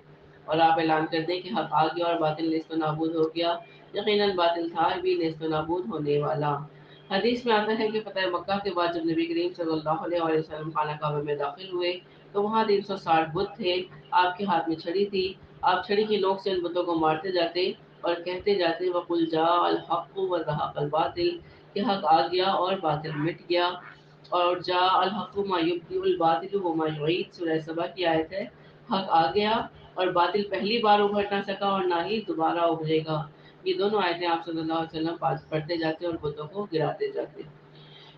S1: اور آپ اعلان کر دیں کہ حق آ گیا اور باطل نیست و نابود ہو گیا یقیناً باطل تھا بھی نیست و نابود ہونے والا حدیث میں آتا ہے کہ فتح مکہ کے بعد جب نبی کریم صلی اللہ علیہ وسلم خانہ کعبہ میں داخل ہوئے تو وہاں 360 بت تھے آپ کے ہاتھ میں چھڑی تھی آپ چھڑی کی نوک سے ان بتوں کو مارتے جاتے اور کہتے جاتے وقل جاء الحق وزهق الباطل کہ حق آ گیا اور باطل مٹ گیا اور جاء الحق ما یبدئ الباطل وما یعید سورہ سبا کی آیت ہے حق آ گیا اور باطل پہلی بار ابھر نہ سکا اور نہ ہی دوبارہ ابھرے گا یہ دونوں آیتیں آپ صلی اللہ علیہ وسلم پڑھتے جاتے اور بتوں کو گراتے جاتے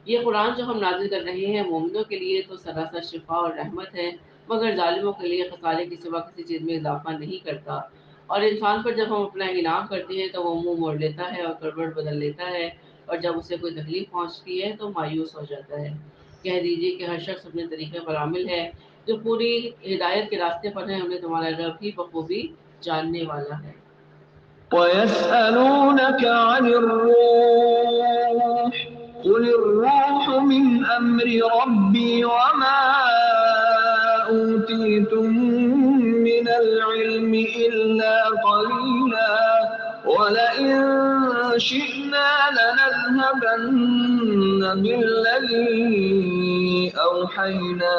S1: یہ قرآن جو ہم نازل کر رہے ہیں مومنوں کے لیے تو سراسر شفا اور رحمت ہے مگر ظالموں کے لیے خسارے کی سوا کسی چیز میں اضافہ نہیں کرتا اور انسان پر جب ہم اپنا انعام کرتے ہیں تو وہ منہ موڑ لیتا ہے اور کروٹ بدل لیتا ہے اور جب اسے کوئی تکلیف پہنچتی ہے تو مایوس ہو جاتا ہے کہہ دیجیے کہ ہر شخص اپنے طریقے پر عامل ہے جو پوری ہدایت کے راستے پر ہے انہیں تمہارا رب بھی بخوبی جاننے والا ہے
S2: ويسألونك عن الروح قل الروح من أمر ربي وما أوتيتم من العلم إلا قليلا ولئن شئنا لنذهبن بالذي أوحينا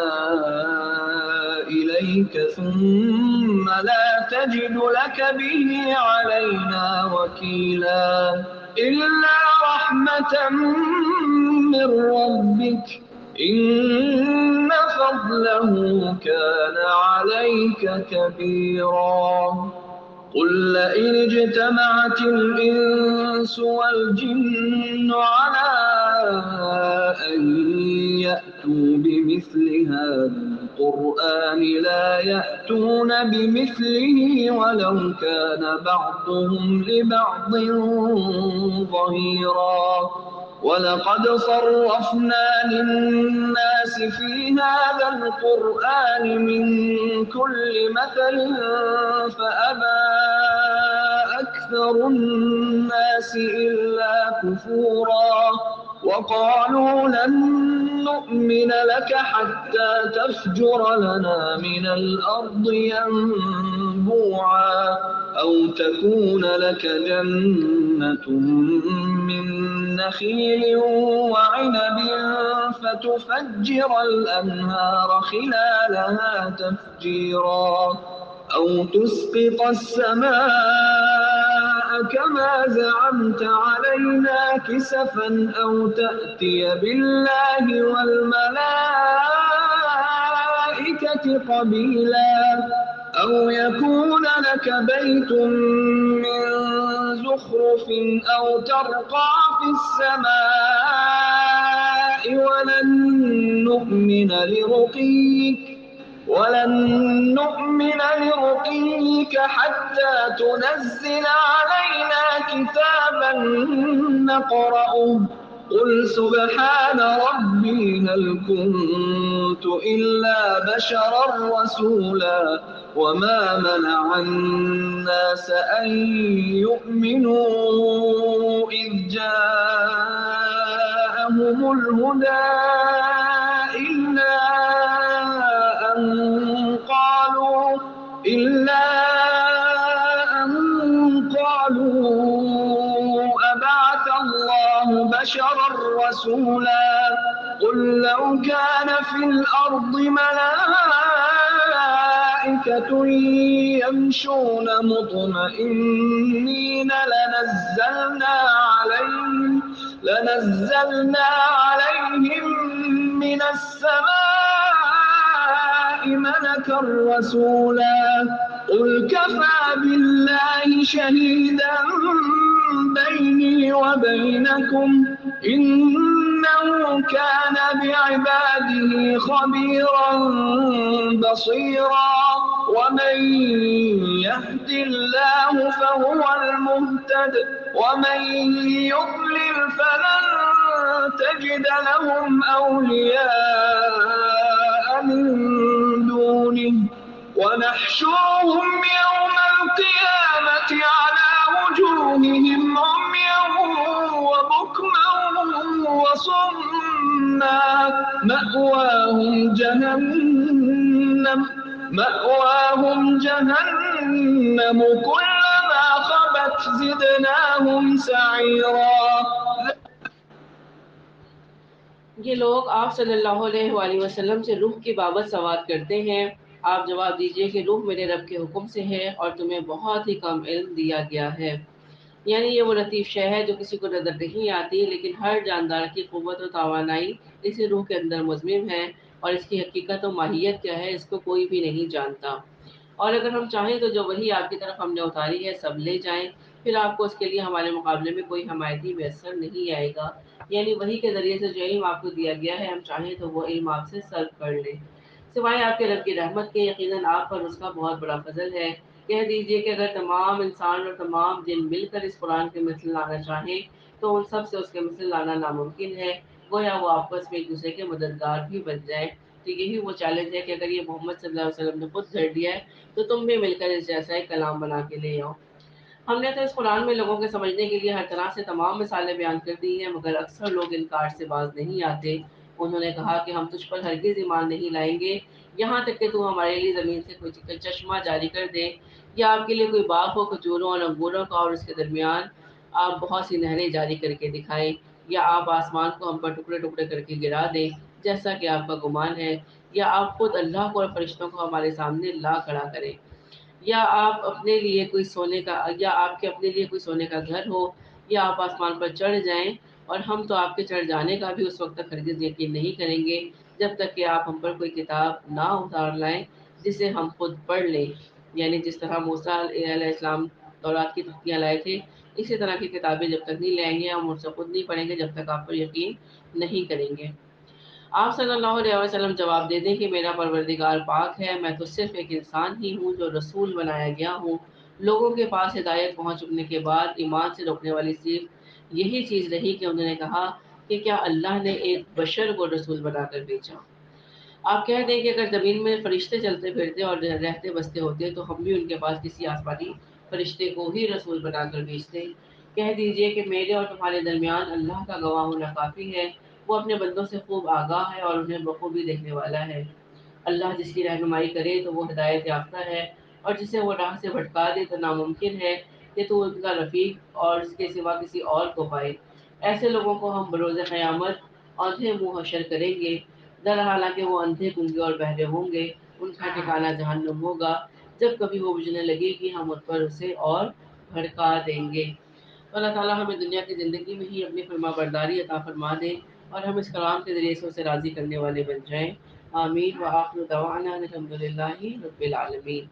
S2: إليك ثم لا تجد لك به علينا وكيلا إلا رحمة من ربك إن فضله كان عليك كبيرا قل لئن اجتمعت الإنس والجن على أن يأتوا بمثل هذا القرآن لا يأتون بمثله ولو كان بعضهم لبعض ظهيرا ولقد صرفنا للناس في هذا القرآن من كل مثل فأبى أكثر الناس إلا كفورا وقالوا لن نؤمن لك حتى تفجر لنا من الأرض ينبوعا أو تكون لك جنة من نخيل وعنب فتفجر الأنهار خلالها تفجيرا أو تسقط السماء كما زعمت علينا كسفا أو تأتي بالله والملائكة قبيلا أو يكون لك بيت من زخرف أو ترقى في السماء ولن نؤمن لرقيك حتى تنزل علينا كتابا نقرأه قل سبحان ربي هل كنت إلا بشرا رسولا وما منع الناس أن يؤمنوا إذ جاءهم الهدى إلا أن قالوا أبعث الله بشرا رسولا قل لو كان في الأرض ملائكة يمشون مطمئنين لنزلنا عليهم من السماء ملكا رسولا قل كفى بالله شهيدا بيني وبينكم إنه كان بعباده خبيرا بصيرا ومن يهد الله فهو المهتد ومن يضلل فلن تجد لهم أولياء من دونه ونحشرهم يوم القيامة على وجوههم عميا وبكما وصما مأواهم جهنم كلما خبت زدناهم سعيرا.
S1: یہ لوگ آپ صلی اللہ علیہ وآلہ وسلم سے روح کی بابت سوال کرتے ہیں. آپ جواب دیجئے کہ روح میرے رب کے حکم سے ہے اور تمہیں بہت ہی کم علم دیا گیا ہے. یعنی یہ وہ لطیف شے ہے جو کسی کو نظر نہیں آتی لیکن ہر جاندار کی قوت و توانائی اسی روح کے اندر مضمم ہے اور اس کی حقیقت و ماہیت کیا ہے اس کو کوئی بھی نہیں جانتا. اور اگر ہم چاہیں تو جو وحی آپ کی طرف ہم نے اتاری ہے سب لے جائیں پھر آپ کو اس کے لیے ہمارے مقابلے میں کوئی حمایتی میسر نہیں آئے گا. یعنی وحی کے ذریعے سے جو علم آپ کو دیا گیا ہے ہم چاہیں تو وہ علم آپ سے سلب کر لیں سوائے آپ کے رب کی رحمت کے. یقیناً آپ پر اس کا بہت بڑا فضل ہے. کہہ دیجئے کہ اگر تمام انسان اور تمام جن مل کر اس قرآن کے مثل لانا چاہیں تو ان سب سے اس کے مثل لانا ناممکن ہے. گویا وہ آپس میں ایک دوسرے کے مددگار بھی بن جائیں. تو یہی وہ چیلنج ہے کہ اگر یہ محمد صلی اللہ علیہ وسلم نے خود گھڑ دیا ہے تو تم بھی مل کر اس جیسا ایک کلام بنا کے لے آؤ. ہم نے تو اس قرآن میں لوگوں کے سمجھنے کے لیے ہر طرح سے تمام مثالیں بیان کر دی ہیں مگر اکثر لوگ انکار سے باز نہیں آتے. انہوں نے کہا کہ ہم تجھ پر ہرگز ایمان نہیں لائیں گے یہاں تک کہ تو ہمارے لیے زمین سے کوئی چشمہ جاری کر دے یا آپ کے لیے کوئی باغ ہو کھجوروں اور انگوروں کا اور اس کے درمیان آپ بہت سی نہریں جاری کر کے دکھائیں یا آپ آسمان کو ہم پر ٹکڑے ٹکڑے کر کے گرا دیں جیسا کہ آپ کا گمان ہے یا آپ خود اللہ کو اور فرشتوں کو ہمارے سامنے لا کھڑا کریں یا آپ اپنے لیے کوئی سونے کا یا آپ کے اپنے لیے کوئی سونے کا گھر ہو یا آپ آسمان پر چڑھ جائیں اور ہم تو آپ کے چڑھ جانے کا بھی اس وقت تک ہرگز یقین نہیں کریں گے جب تک کہ آپ ہم پر کوئی کتاب نہ اتار لائیں جسے ہم خود پڑھ لیں. یعنی جس طرح موسیٰ علیہ السلام تورات کی تختیاں لائے تھے، اسی طرح کی کتابیں جب تک نہیں لائیں گے ہم ان سے خود نہیں پڑھیں گے جب تک آپ پر یقین نہیں کریں گے۔ آپ صلی اللہ علیہ وسلم جواب دے دیں کہ میرا پروردگار پاک ہے، میں تو صرف ایک انسان ہی ہوں جو رسول بنایا گیا ہوں۔ لوگوں کے پاس ہدایت پہنچ چکنے کے بعد ایمان سے روکنے والی صرف یہی چیز رہی کہ انہوں نے کہا کہ کیا اللہ نے ایک بشر کو رسول بنا کر بھیجا؟ آپ کہہ دیں کہ اگر زمین میں فرشتے چلتے پھرتے اور رہتے بستے ہوتے تو ہم بھی ان کے پاس کسی آسمانی فرشتے کو ہی رسول بنا کر بھیجتے۔ کہہ دیجئے کہ میرے اور تمہارے درمیان اللہ کا گواہ ہونا کافی ہے، وہ اپنے بندوں سے خوب آگاہ ہے اور انہیں بخوبی دیکھنے والا ہے۔ اللہ جس کی رہنمائی کرے تو وہ ہدایت یافتہ ہے، اور جسے وہ راہ سے بھٹکا دے تو ناممکن ہے کہ تو ان کا رفیق اور اس کے سوا کسی اور کو پائے۔ ایسے لوگوں کو ہم بروز قیامت اندھے منہ حشر کریں گے، در حالانکہ وہ اندھے گنگے اور بہرے ہوں گے، ان کا ٹھکانہ جہنم ہوگا، جب کبھی وہ بجھنے لگے گی ہم ان پر اسے اور بھڑکا دیں گے۔ تو اللہ تعالیٰ ہمیں دنیا کی زندگی میں ہی اپنی فرما برداری عطا فرما دے اور ہم اس کلام کے ذریعے سے اسے راضی کرنے والے بن جائیں۔ آمین وآخر دعوانا الحمد للہ رب العالمین۔